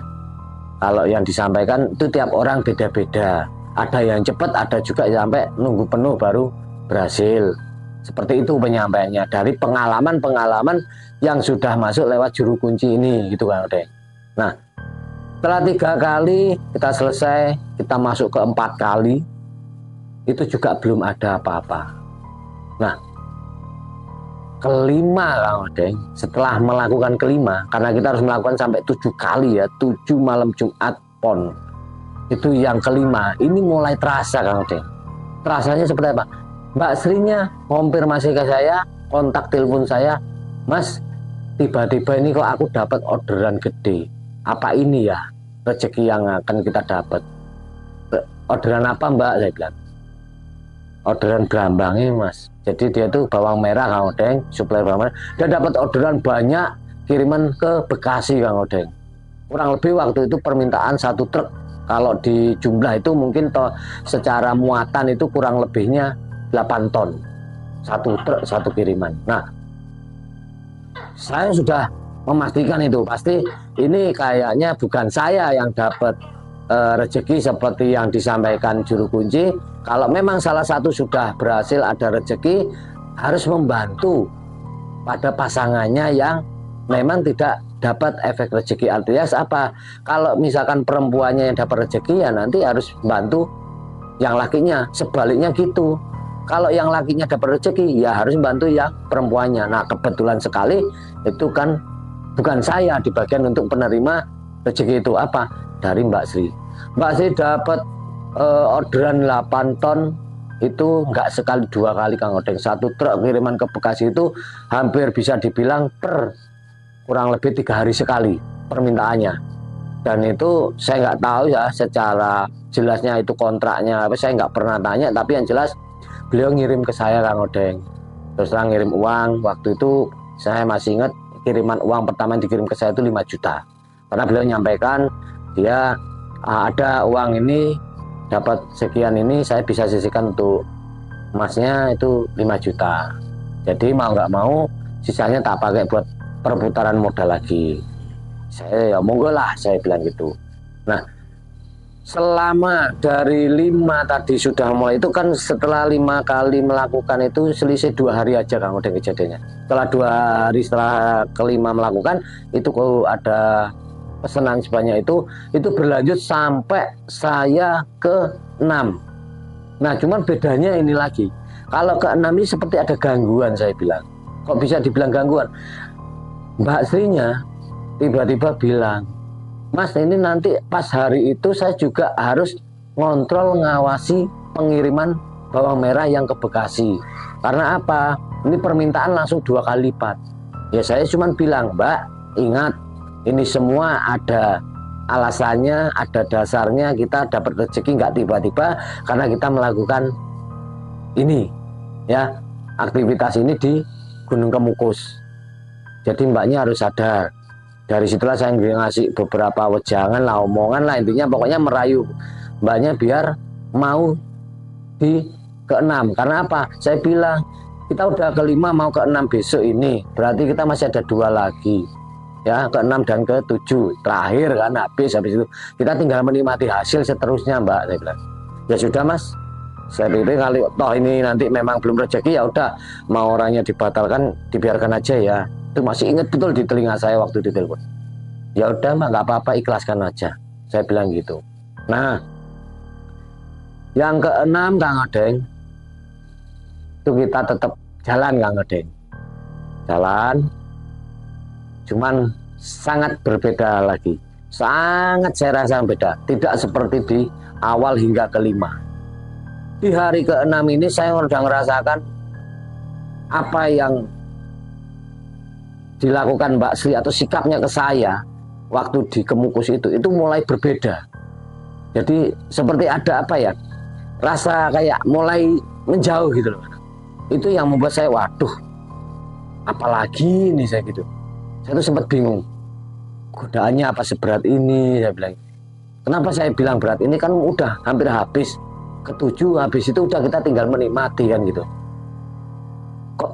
Kalau yang disampaikan itu tiap orang beda-beda. Ada yang cepat, ada juga sampai nunggu penuh baru berhasil. Seperti itu penyampaiannya dari pengalaman-pengalaman yang sudah masuk lewat juru kunci ini, gitu kan Odeng. Nah, setelah 3 kali kita selesai, kita masuk ke 4 kali, itu juga belum ada apa-apa. Nah, kelima Kang Odeng, setelah melakukan kelima, karena kita harus melakukan sampai 7 kali ya, 7 malam Jumat PON, itu yang kelima, ini mulai terasa Kang Odeng. Terasanya seperti apa? Mbak Srinya konfirmasi ke saya, kontak telepon saya, Mas, tiba-tiba ini kok aku dapat orderan gede, apa ini ya rezeki yang akan kita dapat? Orderan apa Mbak? Saya bilang, orderan Brambangnya Mas. Jadi dia tuh bawang merah Kang Odeng, suplai bawang merah. Dia dapat orderan banyak, kiriman ke Bekasi Kang Odeng. Kurang lebih waktu itu permintaan 1 truk. Kalau di jumlah itu mungkin secara muatan itu kurang lebihnya 8 ton. 1 truk, 1 kiriman. Nah, saya sudah memastikan itu pasti ini kayaknya bukan saya yang dapat rezeki seperti yang disampaikan juru kunci. Kalau memang salah satu sudah berhasil ada rezeki, harus membantu pada pasangannya yang memang tidak dapat efek rezeki. Artinya apa? Kalau misalkan perempuannya yang dapat rezeki, ya nanti harus bantu yang lakinya. Sebaliknya gitu. Kalau yang lakinya dapat rezeki, ya harus bantu yang perempuannya. Nah, kebetulan sekali itu kan bukan saya di bagian untuk penerima rezeki itu. Apa? Dari Mbak Sri. Mbak Sri dapat orderan 8 ton itu nggak sekali 2 kali Kang Odeng. 1 truk kiriman ke Bekasi itu hampir bisa dibilang per kurang lebih 3 hari sekali permintaannya. Dan itu saya nggak tahu ya secara jelasnya itu kontraknya apa, saya nggak pernah tanya, tapi yang jelas beliau ngirim ke saya Kang Odeng. Terus terang ngirim uang, waktu itu saya masih ingat kiriman uang pertama yang dikirim ke saya itu 5 juta. Karena beliau menyampaikan dia ada uang ini, dapat sekian ini, saya bisa sisihkan untuk emasnya itu 5 juta. Jadi mau nggak mau sisanya tak pakai buat perputaran modal lagi. Saya ya monggo lah, saya bilang gitu. Nah, selama dari 5 tadi sudah mulai itu kan, setelah 5 kali melakukan itu selisih 2 hari aja Kang Odeng kejadiannya. Setelah 2 hari setelah kelima melakukan itu kok ada pesanan sebanyak itu berlanjut sampai saya ke 6. Nah, cuman bedanya ini lagi. Kalau ke 6 ini seperti ada gangguan, saya bilang. Kok bisa dibilang gangguan? Mbak Srinya tiba-tiba bilang, Mas, ini nanti pas hari itu saya juga harus ngontrol, ngawasi pengiriman bawang merah yang ke Bekasi. Karena apa? Ini permintaan langsung 2 kali lipat. Ya saya cuman bilang, Mbak, ingat, ini semua ada alasannya, ada dasarnya. Kita dapat rezeki nggak tiba-tiba, karena kita melakukan ini ya, aktivitas ini di Gunung Kemukus. Jadi mbaknya harus sadar. Dari situlah saya ngasih beberapa wejangan lah, omongan lah, intinya pokoknya merayu mbaknya biar mau di ke-6. Karena apa? Saya bilang kita udah ke-5 mau ke-6 besok ini, berarti kita masih ada 2 lagi ya, ke-6 dan ke-7 terakhir kan, habis itu kita tinggal menikmati hasil seterusnya Mbak. Saya bilang ya sudah Mas, saya pikir kali toh ini nanti memang belum rezeki, ya udah mau orangnya dibatalkan dibiarkan aja ya. Itu masih ingat betul di telinga saya waktu ditelepon. Ya udah Mbak, nggak apa-apa, ikhlaskan aja, saya bilang gitu. Nah, yang ke-6 Kang Odeng itu kita tetap jalan Kang Odeng, jalan. Cuman sangat berbeda lagi, sangat saya rasa beda, tidak seperti di awal hingga ke-5. Di hari ke-6 ini saya sudah merasakan apa yang dilakukan Mbak Sri atau sikapnya ke saya waktu di Kemukus itu mulai berbeda. Jadi seperti ada apa ya, rasa kayak mulai menjauh gitu loh. Itu yang membuat saya, waduh, apalagi ini saya gitu. Saya tuh sempat bingung, godaannya apa seberat ini, saya bilang. Kenapa saya bilang berat? Ini kan udah hampir habis, ketujuh, habis itu udah kita tinggal menikmati kan gitu. Kok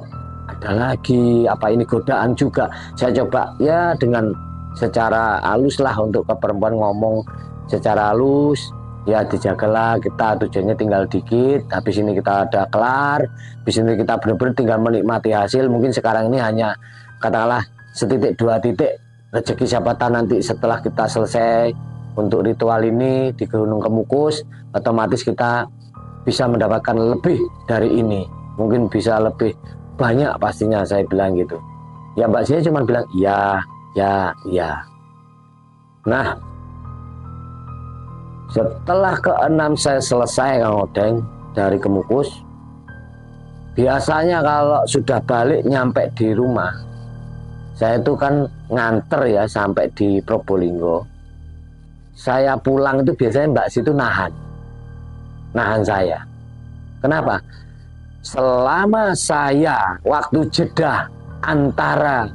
ada lagi, apa ini godaan juga? Saya coba ya dengan secara halus lah, untuk ke perempuan ngomong secara halus, ya dijagalah, kita tujuannya tinggal dikit, habis ini kita ada kelar, habis ini kita benar-benar tinggal menikmati hasil. Mungkin sekarang ini hanya katakanlah setitik dua titik, rezeki siapa tahu nanti setelah kita selesai untuk ritual ini di Gunung Kemukus, otomatis kita bisa mendapatkan lebih dari ini, mungkin bisa lebih banyak pastinya, saya bilang gitu. Ya Mbak saya cuma bilang iya, ya, ya. Nah, setelah ke-6 saya selesai Kang Odeng dari Kemukus, biasanya kalau sudah balik nyampe di rumah, saya itu kan nganter ya sampai di Probolinggo. Saya pulang itu biasanya Mbak situ nahan saya. Kenapa? Selama saya waktu jeda antara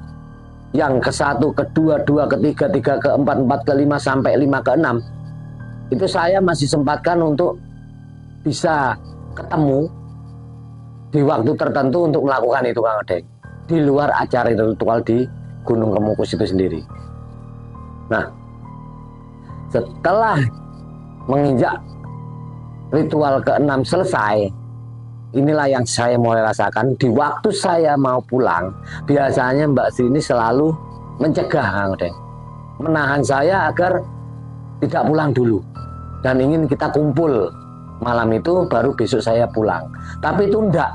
yang ke-1, ke-2, 2, ke-3, 3, ke-4, 4, ke-5 sampai 5 ke-6, itu saya masih sempatkan untuk bisa ketemu di waktu tertentu untuk melakukan itu Kang Odeng, di luar acara ritual di Gunung Kemukus itu sendiri. Nah, setelah menginjak ritual ke-6 selesai, inilah yang saya mulai rasakan. Di waktu saya mau pulang, biasanya Mbak Sri ini selalu mencegah Kang Odeng, menahan saya agar tidak pulang dulu, dan ingin kita kumpul malam itu baru besok saya pulang. Tapi itu enggak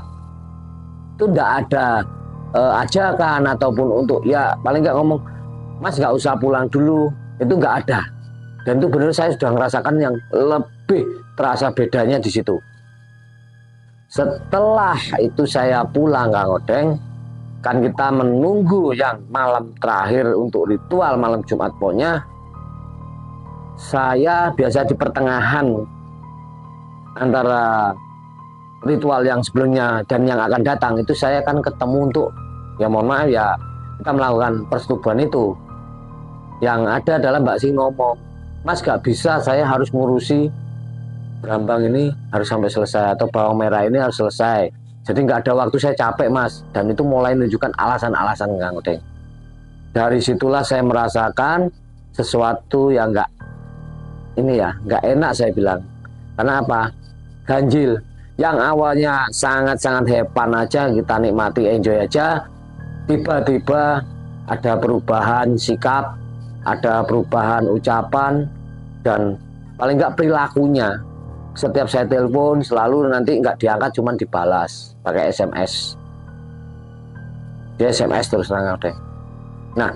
ada ajakan ataupun untuk ya paling nggak ngomong, Mas nggak usah pulang dulu, itu nggak ada. Dan itu benar saya sudah merasakan yang lebih terasa bedanya di situ. Setelah itu saya pulang Kang Odeng, kan kita menunggu yang malam terakhir untuk ritual malam Jumat Poknya. Saya biasa di pertengahan antara ritual yang sebelumnya dan yang akan datang itu saya kan ketemu untuk ya mohon maaf ya, kita melakukan persetubuhan itu. Yang ada adalah Mbak Sri ngomong, Mas gak bisa, saya harus ngurusi Brambang ini harus sampai selesai, atau bawang merah ini harus selesai, jadi nggak ada waktu, saya capek Mas. Dan itu mulai menunjukkan alasan-alasan Kang Odeng. Dari situlah saya merasakan sesuatu yang nggak enak saya bilang. Karena apa? Ganjil. Yang awalnya sangat-sangat hepan aja, kita nikmati, enjoy aja, tiba-tiba ada perubahan sikap, ada perubahan ucapan, dan paling nggak perilakunya. Setiap saya telepon selalu nanti nggak diangkat, cuman dibalas pakai SMS. Dia SMS terus terang deh. Nah,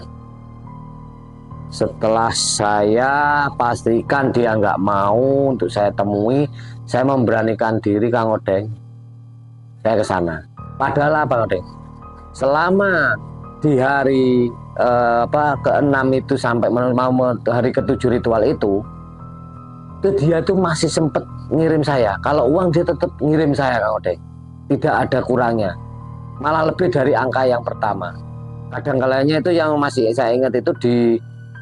setelah saya pastikan dia nggak mau untuk saya temui, saya memberanikan diri Kang Odeng, saya ke sana. Padahal apa Kang Odeng? Selama di hari ke-6 itu sampai mau hari ke-7 ritual itu dia tuh masih sempet ngirim saya. Kalau uang dia tetap ngirim saya Kang Odeng, tidak ada kurangnya, malah lebih dari angka yang pertama. Kadang-kalanya itu yang masih saya ingat itu di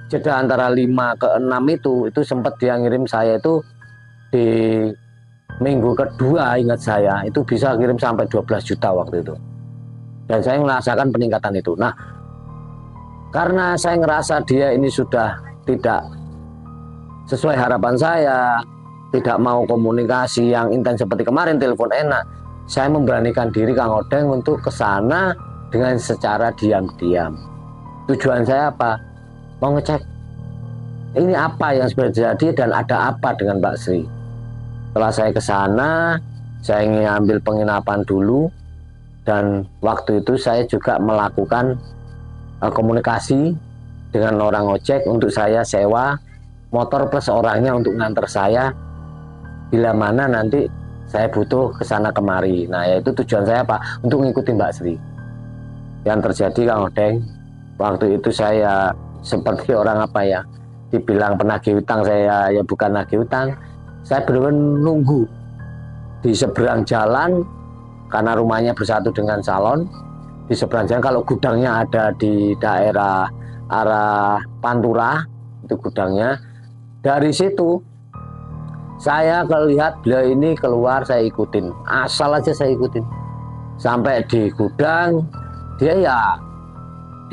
jeda antara 5 ke 6 itu sempat dia ngirim saya itu di minggu kedua, ingat saya itu bisa kirim sampai 12 juta waktu itu. Dan saya merasakan peningkatan itu. Nah, karena saya ngerasa dia ini sudah tidak sesuai harapan saya, tidak mau komunikasi yang intens seperti kemarin, telepon enak, saya memberanikan diri Kang Odeng untuk ke sana dengan secara diam-diam. Tujuan saya apa? Mau ngecek ini apa yang sebenarnya terjadi dan ada apa dengan Mbak Sri. Setelah saya ke sana, saya ingin ambil penginapan dulu, dan waktu itu saya juga melakukan komunikasi dengan orang ojek untuk saya sewa motor plus orangnya untuk nganter saya bila mana nanti saya butuh ke sana kemari. Nah, yaitu tujuan saya apa? Untuk ngikutin Mbak Sri. Yang terjadi Kang Odeng, waktu itu saya seperti orang apa ya, dibilang penagih utang, saya ya bukan nagih utang. Saya benar-benar nunggu di seberang jalan, karena rumahnya bersatu dengan salon. Di seberang jalan, kalau gudangnya ada di daerah arah Pantura, itu gudangnya. Dari situ saya lihat beliau ini keluar, saya ikutin, asal aja saya ikutin sampai di gudang. Dia ya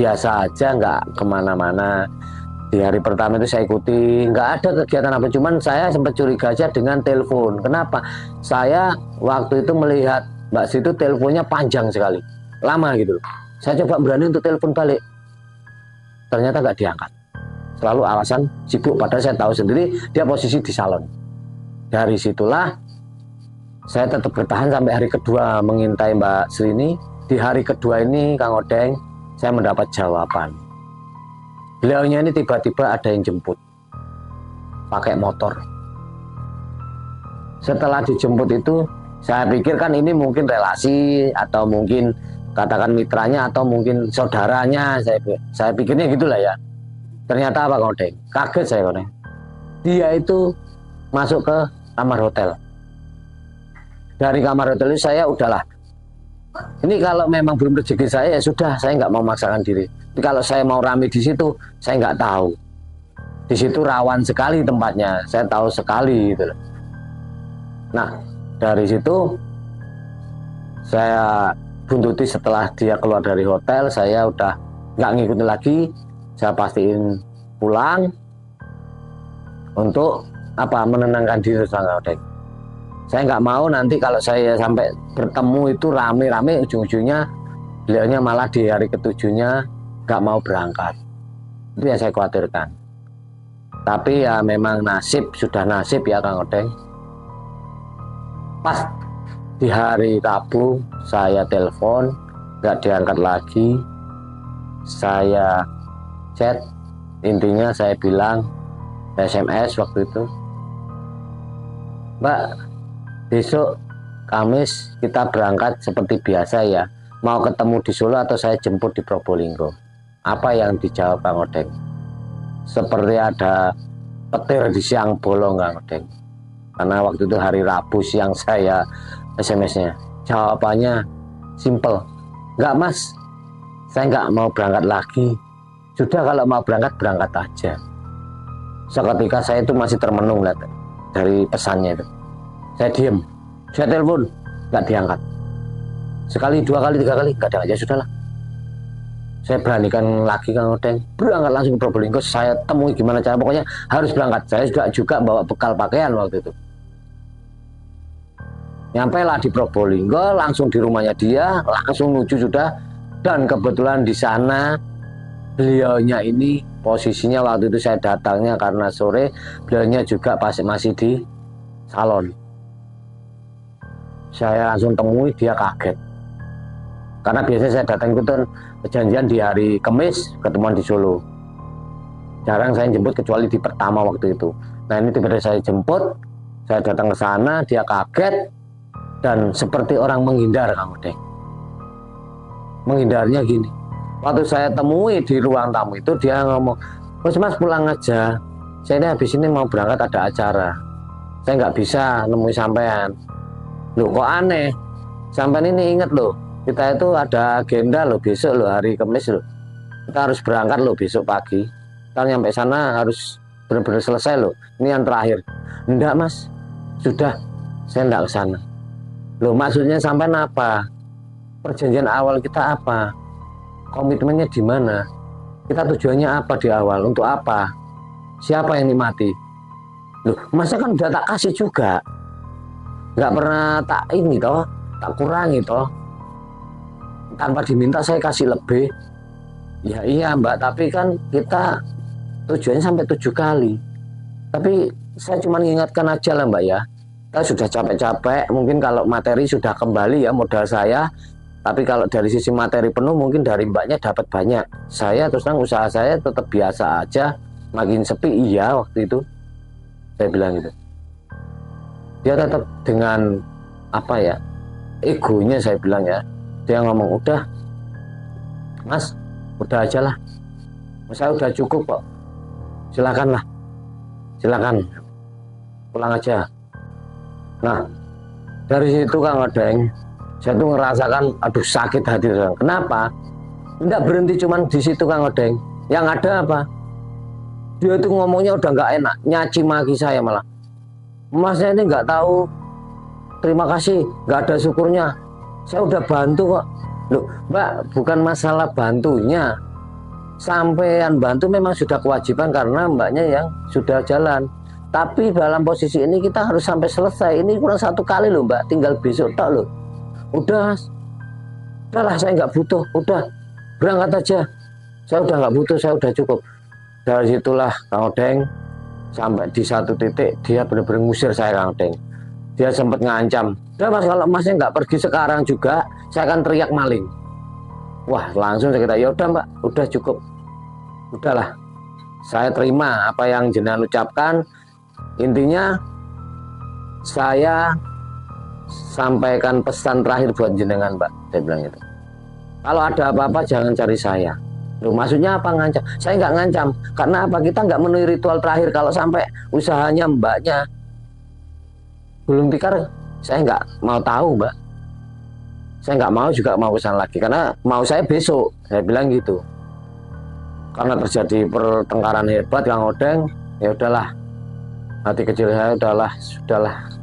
biasa aja, nggak kemana-mana. Di hari pertama itu saya ikuti, nggak ada kegiatan apa, cuman saya sempat curiga aja dengan telepon. Kenapa? Saya waktu itu melihat Mbak Situ teleponnya panjang sekali, lama gitu. Saya coba berani untuk telepon balik, ternyata nggak diangkat. Selalu alasan sibuk, padahal saya tahu sendiri dia posisi di salon. Dari situlah saya tetap bertahan sampai hari kedua mengintai Mbak Sri ini. Di hari kedua ini, Kang Odeng, saya mendapat jawaban. Beliaunya ini tiba-tiba ada yang jemput pakai motor. Setelah dijemput itu, saya pikir kan ini mungkin relasi atau mungkin katakan mitranya atau mungkin saudaranya. Saya pikirnya gitulah ya. Ternyata apa, Kang Odeng? Kaget saya, Kang Odeng. Dia itu masuk ke kamar hotel. Dari kamar hotel itu saya udahlah. Ini kalau memang belum rezeki saya, ya sudah, saya nggak mau memaksakan diri. Tapi kalau saya mau rame di situ, saya nggak tahu. Di situ rawan sekali tempatnya, saya tahu sekali gitu. Nah, dari situ saya buntuti. Setelah dia keluar dari hotel, saya udah nggak ngikutin lagi. Saya pastiin pulang untuk apa, menenangkan diri, Kang Odeng. Saya nggak mau nanti kalau saya sampai bertemu itu rame-rame, ujung-ujungnya beliaunya malah di hari ketujuhnya nggak mau berangkat. Itu yang saya khawatirkan. Tapi ya memang nasib, sudah nasib ya, Kang Odeng. Pas di hari Rabu saya telepon, nggak diangkat lagi. Saya chat, intinya saya bilang, SMS waktu itu, Mbak, besok Kamis kita berangkat seperti biasa ya. Mau ketemu di Solo atau saya jemput di Probolinggo? Apa yang dijawab Kang Odeng? Seperti ada petir di siang bolong, Kang Odeng. Karena waktu itu hari Rabu siang saya SMS-nya. Jawabannya simple. Enggak, Mas, saya nggak mau berangkat lagi. Sudah, kalau mau berangkat, berangkat aja. Seketika saya itu masih termenung lihat dari pesannya itu. Saya diem, saya telepon, nggak diangkat. Sekali, dua kali, tiga kali, nggak ada aja, sudahlah. Saya beranikan lagi, Kang Odeng, berangkat langsung ke Probolinggo. Saya temui gimana cara, pokoknya harus berangkat. Saya juga bawa bekal pakaian waktu itu. Nyampe lah di Probolinggo, langsung di rumahnya dia, langsung menuju sudah. Dan kebetulan di sana beliaunya ini posisinya waktu itu saya datangnya karena sore, beliaunya juga masih di salon. Saya langsung temui, dia kaget. Karena biasanya saya datang itu kan perjanjian di hari Kamis, ketemuan di Solo. Jarang saya jemput kecuali di pertama waktu itu. Nah ini tiba-tiba saya jemput, saya datang ke sana, dia kaget dan seperti orang menghindar, Kang Odeng. Menghindarnya gini. Waktu saya temui di ruang tamu itu, dia ngomong, "Oh Mas, pulang aja. Saya ini habis ini mau berangkat, ada acara. Saya nggak bisa nemui sampean." Loh, kok aneh? Sampean ini inget loh, kita itu ada agenda loh besok loh, hari Kamis loh. Kita harus berangkat loh besok pagi. Kita nyampe sana harus benar-benar selesai loh. Ini yang terakhir. Enggak, Mas, sudah, saya enggak ke sana. Loh, maksudnya sampean apa? Perjanjian awal kita apa? Komitmennya di mana? Kita tujuannya apa di awal? Untuk apa? Siapa yang nikmati? Loh, masa kan udah tak kasih juga. Nggak pernah tak ini toh, tak kurangi toh. Tanpa diminta saya kasih lebih. Ya iya Mbak, tapi kan kita tujuannya sampai 7 kali. Tapi saya cuma mengingatkan aja lah Mbak ya. Kita sudah capek-capek, mungkin kalau materi sudah kembali ya modal saya. Tapi kalau dari sisi materi penuh mungkin dari Mbaknya dapat banyak. Saya terus terang usaha saya tetap biasa aja. Makin sepi iya waktu itu. Saya bilang gitu. Dia tetap dengan apa ya, egonya saya bilang ya. Dia ngomong, udah Mas, udah aja lah. Saya udah cukup kok, silakanlah, silakan pulang aja. Nah dari situ Kang Odeng, saya tuh ngerasakan aduh sakit hati. Kenapa? Tidak berhenti cuman di situ Kang Odeng. Yang ada apa? Dia itu ngomongnya udah nggak enak, nyaci maki saya malah. Masnya ini nggak tahu terima kasih, nggak ada syukurnya. Saya udah bantu kok. Loh Mbak, bukan masalah bantunya. Sampean bantu memang sudah kewajiban karena mbaknya yang sudah jalan. Tapi dalam posisi ini kita harus sampai selesai. Ini kurang 1 kali loh Mbak, tinggal besok tok loh. Udahlah saya nggak butuh, udah berangkat aja. Saya udah nggak butuh, saya udah cukup. Dari situlah Kang Odeng sampai di satu titik dia benar-benar ngusir saya Kang Odeng. Dia sempat ngancam, udah Mas kalau Masnya nggak pergi sekarang juga, saya akan teriak maling. Wah langsung saya kata, ya udah Mbak, udah cukup, udahlah, saya terima apa yang jenengan ucapkan. Intinya saya sampaikan pesan terakhir buat jenengan Mbak, saya bilang itu. Kalau ada apa-apa jangan cari saya. Loh, maksudnya apa ngancam? Saya nggak ngancam, karena apa? Kita nggak memenuhi ritual terakhir. Kalau sampai usahanya mbaknya belum tikar, saya nggak mau tahu Mbak. Saya nggak mau juga mau pesan lagi, karena mau saya besok, saya bilang gitu. Karena terjadi pertengkaran hebat Kang Odeng, ya udahlah, hati kecil saya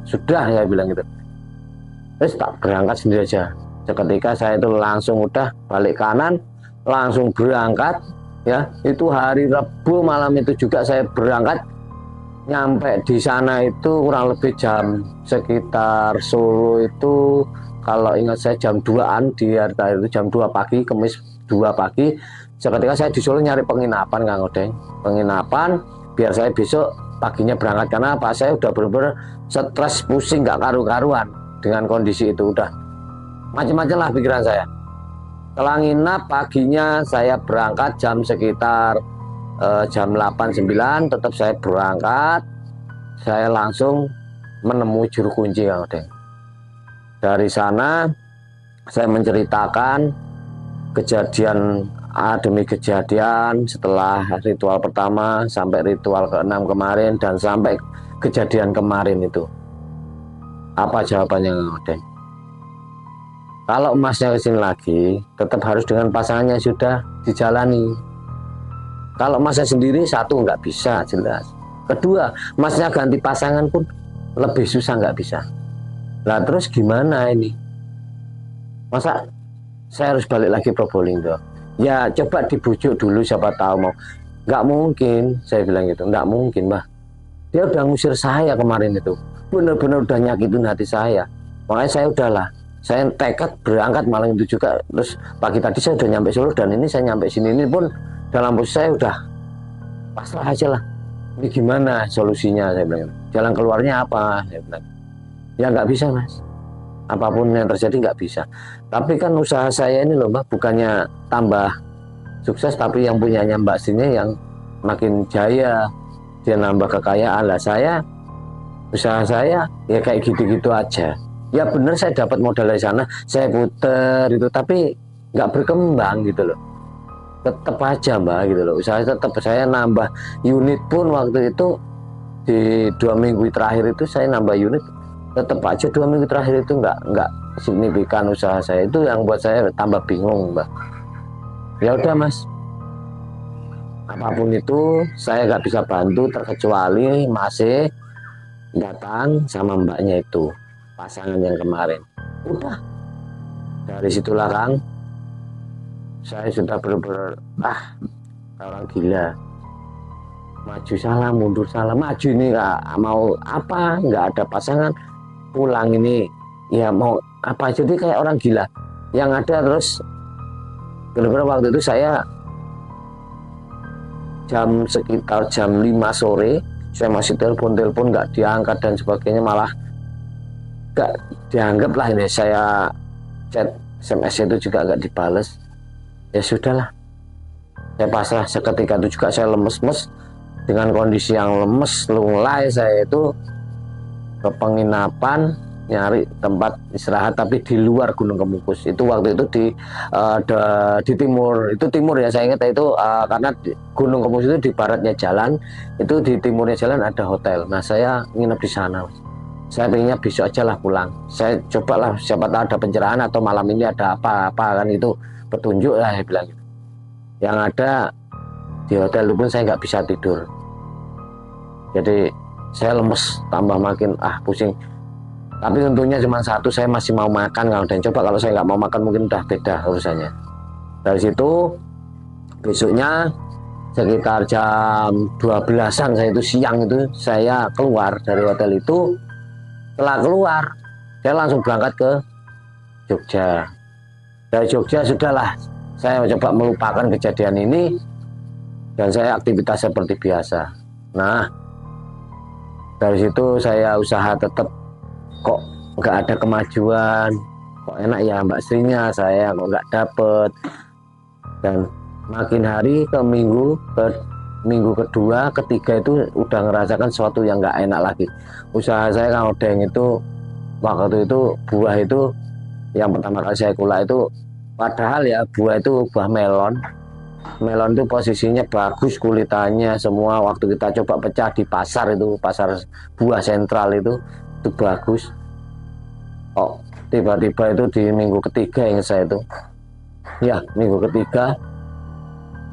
sudah saya bilang gitu. Terus tak berangkat sendiri aja. Seketika saya itu langsung udah balik kanan, langsung berangkat ya. Itu hari Rabu malam itu juga saya berangkat. Nyampe di sana itu kurang lebih jam sekitar Solo itu kalau ingat saya jam 2-an, di hari itu jam 2 pagi, Kamis 2 pagi. Seketika saya di Solo nyari penginapan Kang Odeng, penginapan biar saya besok paginya berangkat. Karena apa? Saya udah bener-bener stres, pusing, gak karu-karuan dengan kondisi itu. Udah macam-macam lah pikiran saya. Setelah nginap paginya saya berangkat jam sekitar jam 8-9, tetap saya berangkat. Saya langsung menemui juru kunci Kang Odeng. Dari sana saya menceritakan kejadian demi kejadian setelah ritual pertama sampai ritual ke-6 kemarin dan sampai kejadian kemarin itu. Apa jawabannya Kang Odeng? Kalau Masnya kesini lagi tetap harus dengan pasangannya sudah dijalani. Kalau Masnya sendiri satu nggak bisa jelas. Kedua, Masnya ganti pasangan pun lebih susah, nggak bisa. Nah terus gimana ini? Masa saya harus balik lagi Probolinggo? Ya coba dibujuk dulu, siapa tahu mau. Nggak mungkin, saya bilang gitu. Nggak mungkin Mbah. Dia udah ngusir saya kemarin itu. Bener-bener udah nyakitin hati saya. Makanya saya udahlah. Saya tekad berangkat malam itu juga. Terus pagi tadi saya udah nyampe Solo dan ini saya nyampe sini ini pun dalam posisi saya udah pasrah aja lah. Ini gimana solusinya, saya bilang. Jalan keluarnya apa, saya bilang. Ya nggak bisa Mas, apapun yang terjadi nggak bisa. Tapi kan usaha saya ini loh Mbak, bukannya tambah sukses, tapi yang punyanya Mbak Sini yang makin jaya, dia nambah kekayaan. Lah saya, usaha saya ya kayak gitu-gitu aja. Ya bener saya dapat modal dari sana, saya puter itu, tapi nggak berkembang gitu loh. Tetap aja Mbak gitu loh, usaha tetap saya nambah unit pun waktu itu di 2 minggu terakhir itu saya nambah unit. Tetap aja 2 minggu terakhir itu nggak signifikan usaha saya. Itu yang buat saya tambah bingung Mbak. Ya udah Mas, apapun itu saya nggak bisa bantu terkecuali masih datang sama mbaknya itu, pasangan yang kemarin. Udah dari situlah Kang, saya sudah bener-bener orang gila. Maju salah, mundur salah, maju ini nggak mau apa, nggak ada pasangan, pulang ini ya mau apa, jadi kayak orang gila yang ada. Terus benar-benar waktu itu saya sekitar jam 5 sore saya masih telepon nggak diangkat dan sebagainya, malah nggak dianggap lah ini. Saya chat SMS itu juga nggak dibales. Ya sudahlah, saya pasrah. Seketika itu juga saya lemes-mes, dengan kondisi yang lemes lunglai saya itu ke penginapan. nyari tempat istirahat tapi di luar Gunung Kemukus. Itu waktu itu di timur, itu timur ya saya ingat itu, karena Gunung Kemukus itu di baratnya jalan, itu di timurnya jalan ada hotel. Nah saya nginep di sana. Saya pengennya besok aja lah pulang. Saya cobalah, siapa tahu ada pencerahan atau malam ini ada apa-apa kan, itu petunjuk lah, saya bilang gitu. Yang ada di hotel itu pun saya nggak bisa tidur. Jadi saya lemes, tambah makin pusing. Tapi untungnya cuma satu, saya masih mau makan. Dan coba kalau saya nggak mau makan mungkin udah beda urusannya. Dari situ besoknya sekitar jam 12-an, saya itu siang itu saya keluar dari hotel itu. Setelah keluar saya langsung berangkat ke Jogja. Dari Jogja sudahlah, saya coba melupakan kejadian ini dan saya aktivitas seperti biasa. Nah dari situ saya usaha tetap, kok nggak ada kemajuan, kok enak ya Mbak Srinya, saya kok nggak dapet. Dan makin hari ke minggu kedua, ketiga itu udah ngerasakan sesuatu yang nggak enak lagi. Usaha saya Kang Odeng itu waktu itu buah itu yang pertama kali saya kulak itu, padahal ya buah itu buah melon. Melon itu posisinya bagus, kulitannya semua, waktu kita coba pecah di pasar itu, pasar buah sentral itu bagus. Oh tiba-tiba itu di minggu ketiga yang saya itu, ya minggu ketiga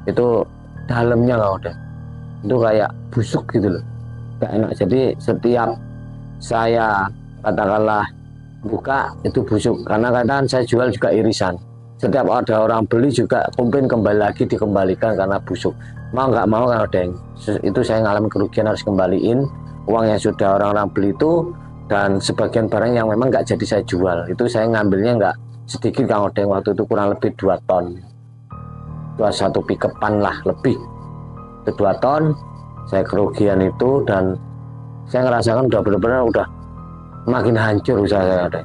itu dalamnya nggak udah, itu kayak busuk gitu loh, gak enak. Jadi setiap saya katakanlah buka itu busuk, karena kadang saya jual juga irisan. Setiap ada orang beli juga komplain, kembali lagi dikembalikan karena busuk. Mau nggak mau kan ada yang itu saya ngalami kerugian, harus kembaliin uang yang sudah orang-orang beli itu. Dan sebagian barang yang memang nggak jadi saya jual, itu saya ngambilnya nggak sedikit Kang Odeng, waktu itu kurang lebih 2 ton, 1 pikepan lah lebih, itu 2 ton saya kerugian itu. Dan saya ngerasakan udah benar-benar udah makin hancur usaha saya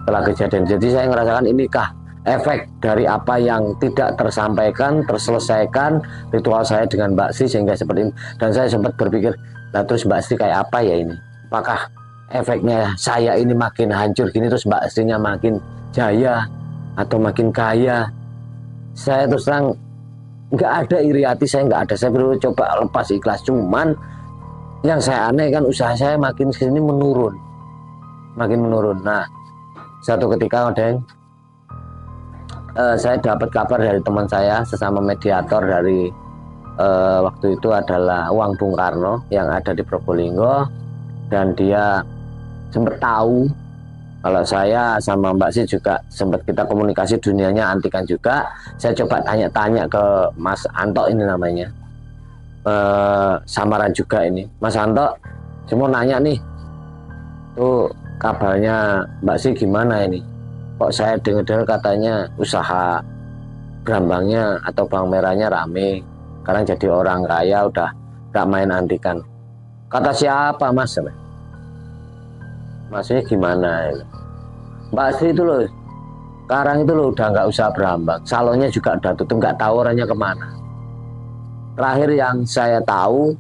setelah kejadian. Jadi saya ngerasakan inikah efek dari apa yang tidak terselesaikan ritual saya dengan Mbak Sri sehingga seperti ini. Dan saya sempat berpikir, nah terus Mbak Sri kayak apa ya ini, apakah efeknya saya ini makin hancur gini terus Mbak Srinya makin jaya atau makin kaya. Saya terus terang nggak ada iri hati, saya nggak ada, saya perlu coba lepas ikhlas. Cuman yang saya aneh kan usaha saya makin kesini menurun, makin menurun. Nah satu ketika saya dapat kabar dari teman saya sesama mediator dari waktu itu adalah Uang Bung Karno yang ada di Probolinggo, dan dia sempat tahu kalau saya sama Mbak Sri juga sempat kita komunikasi, dunianya antikan juga. Saya coba tanya-tanya ke Mas Anto ini namanya, samaran juga ini Mas Anto, cuma nanya nih tuh kabarnya Mbak Sri gimana ini, kok saya dengar katanya usaha brambangnya atau bawang merahnya rame, sekarang jadi orang kaya, udah gak main antikan. Kata siapa Mas? Maksudnya gimana? Mbak Sri itu loh sekarang itu loh udah nggak usah berambang, salonnya juga udah tutup, nggak tahu orangnya kemana. Terakhir yang saya tahu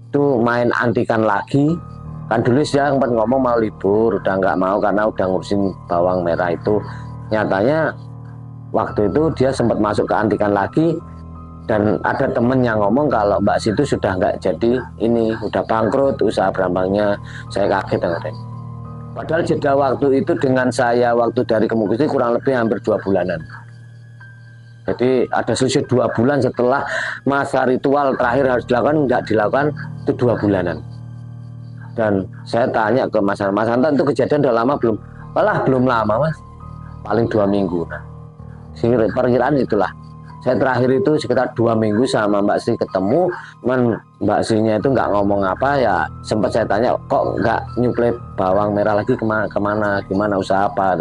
itu main antikan lagi. Kan dulu dia sempat ngomong mau libur, udah nggak mau karena udah ngurusin bawang merah itu. Nyatanya waktu itu dia sempat masuk ke antikan lagi, dan ada temen yang ngomong kalau Mbak Sri itu sudah nggak jadi ini, udah bangkrut usaha berambangnya. Saya kaget dengar. Padahal jeda waktu itu dengan saya waktu dari Kemukus itu kurang lebih hampir 2 bulanan. Jadi ada selisih 2 bulan setelah masa ritual terakhir harus dilakukan, nggak dilakukan itu 2 bulanan. Dan saya tanya ke Mas Anto, itu kejadian udah lama belum? Malah belum lama Mas, paling 2 minggu. Nah, perkiraan itulah. Saya terakhir itu sekitar 2 minggu sama Mbak Sri ketemu, cuman Mbak Srinya itu nggak ngomong apa ya. Sempat saya tanya, kok nggak nyuplai bawang merah lagi kemana, gimana usaha apa?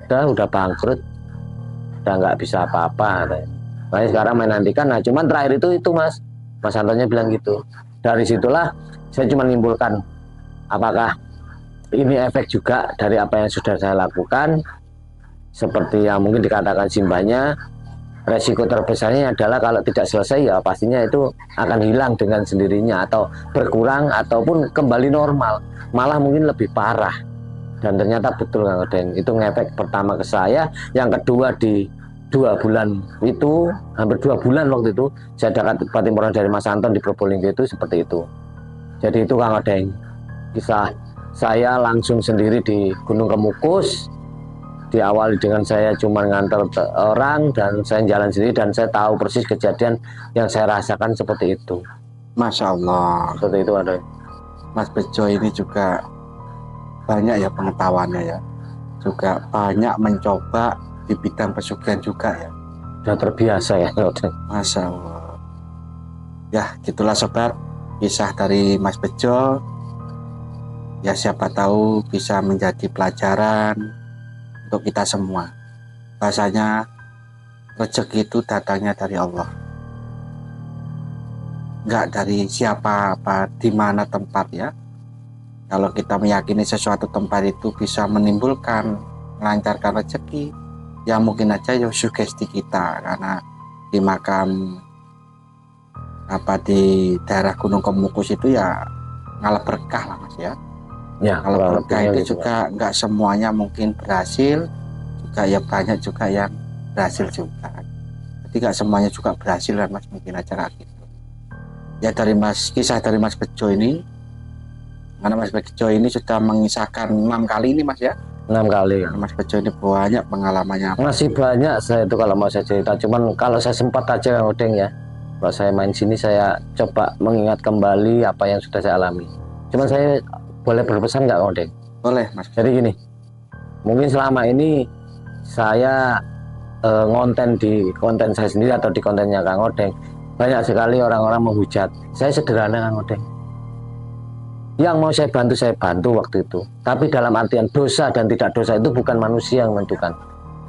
Udah bangkrut, udah nggak bisa apa-apa. Makanya sekarang main antikan. Nah cuman terakhir itu Mas Antonya bilang gitu. Dari situlah saya cuma menyimpulkan, apakah ini efek juga dari apa yang sudah saya lakukan, seperti yang mungkin dikatakan simbahnya. resiko terbesarnya adalah kalau tidak selesai ya pastinya itu akan hilang dengan sendirinya atau berkurang ataupun kembali normal, malah mungkin lebih parah. Dan ternyata betul Kang Odeng, itu ngefek pertama ke saya, yang kedua di 2 bulan itu, hampir 2 bulan waktu itu saya dapat timburan dari Mas Anton di Probolinggo itu seperti itu. Jadi itu Kang Odeng, kisah saya langsung sendiri di Gunung Kemukus. Diawali dengan saya cuma ngantar orang dan saya jalan sendiri dan saya tahu persis kejadian yang saya rasakan seperti itu. Masya Allah. Seperti itu ada. Mas Bejo ini juga banyak ya pengetahuannya ya. Juga banyak mencoba di bidang pesugihan juga ya. Sudah terbiasa ya. Masya Allah. Ya gitulah sobat, kisah dari Mas Bejo. Ya siapa tahu bisa menjadi pelajaran untuk kita semua. Bahasanya rezeki itu datangnya dari Allah, nggak dari siapa apa di mana tempat ya. Kalau kita meyakini sesuatu tempat itu bisa menimbulkan, melancarkan rezeki, ya mungkin aja ya sugesti kita, karena di makam apa di daerah Gunung Kemukus itu ya ngalah berkah lah Mas ya. Ya, kalau berkah itu juga nggak semuanya mungkin berhasil, juga ya banyak juga yang berhasil juga. Jadi nggak semuanya juga berhasil kan Mas, mungkin aja kayak gitu. Ya dari kisah dari Mas Bejo ini, karena Mas Bejo ini sudah mengisahkan 6 kali ini Mas ya. 6 kali ya. Mas Bejo ini banyak pengalamannya. Masih banyak saya itu kalau mau saya cerita, cuman kalau saya sempat aja Kang Odeng ya. Kalau saya main sini saya coba mengingat kembali apa yang sudah saya alami. Cuman saya boleh berpesan nggak Kang Odeng? Boleh Mas. Jadi gini, mungkin selama ini saya ngonten di konten saya sendiri atau di kontennya Kang Odeng, banyak sekali orang-orang menghujat. Saya sederhana Kang Odeng, yang mau saya bantu waktu itu. Tapi dalam artian dosa dan tidak dosa itu bukan manusia yang menentukan,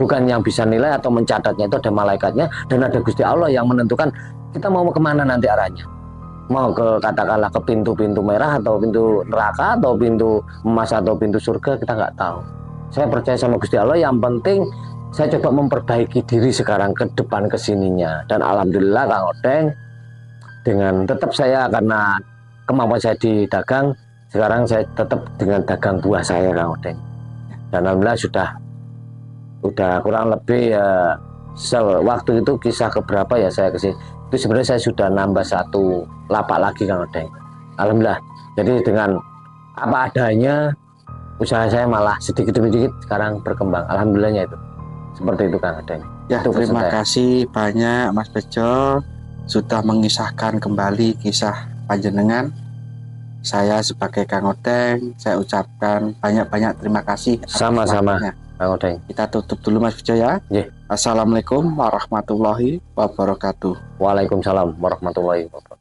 bukan yang bisa nilai atau mencatatnya, itu ada malaikatnya dan ada Gusti Allah yang menentukan kita mau kemana nanti arahnya. Mau ke katakanlah ke pintu-pintu merah atau pintu neraka atau pintu emas atau pintu surga, kita nggak tahu. Saya percaya sama Gusti Allah, yang penting saya coba memperbaiki diri sekarang ke depan kesininya. Dan alhamdulillah Kang Odeng, dengan tetap saya karena kemampuan saya di dagang, sekarang saya tetap dengan dagang buah saya Kang Odeng. Dan alhamdulillah udah kurang lebih ya, waktu itu kisah keberapa ya saya kesini. Itu sebenarnya saya sudah nambah 1 lapak lagi Kang Odeng. Alhamdulillah. Jadi dengan apa adanya, usaha saya malah sedikit demi sedikit sekarang berkembang. Alhamdulillahnya itu. Seperti itu Kang Odeng. Ya, terima kasih banyak Mas Bejo sudah mengisahkan kembali kisah panjenengan. Saya sebagai Kang Odeng, saya ucapkan banyak-banyak terima kasih. Sama-sama Kang Odeng. Kita tutup dulu Mas Bejo ya. Yeah. Assalamualaikum warahmatullahi wabarakatuh. Waalaikumsalam warahmatullahi wabarakatuh.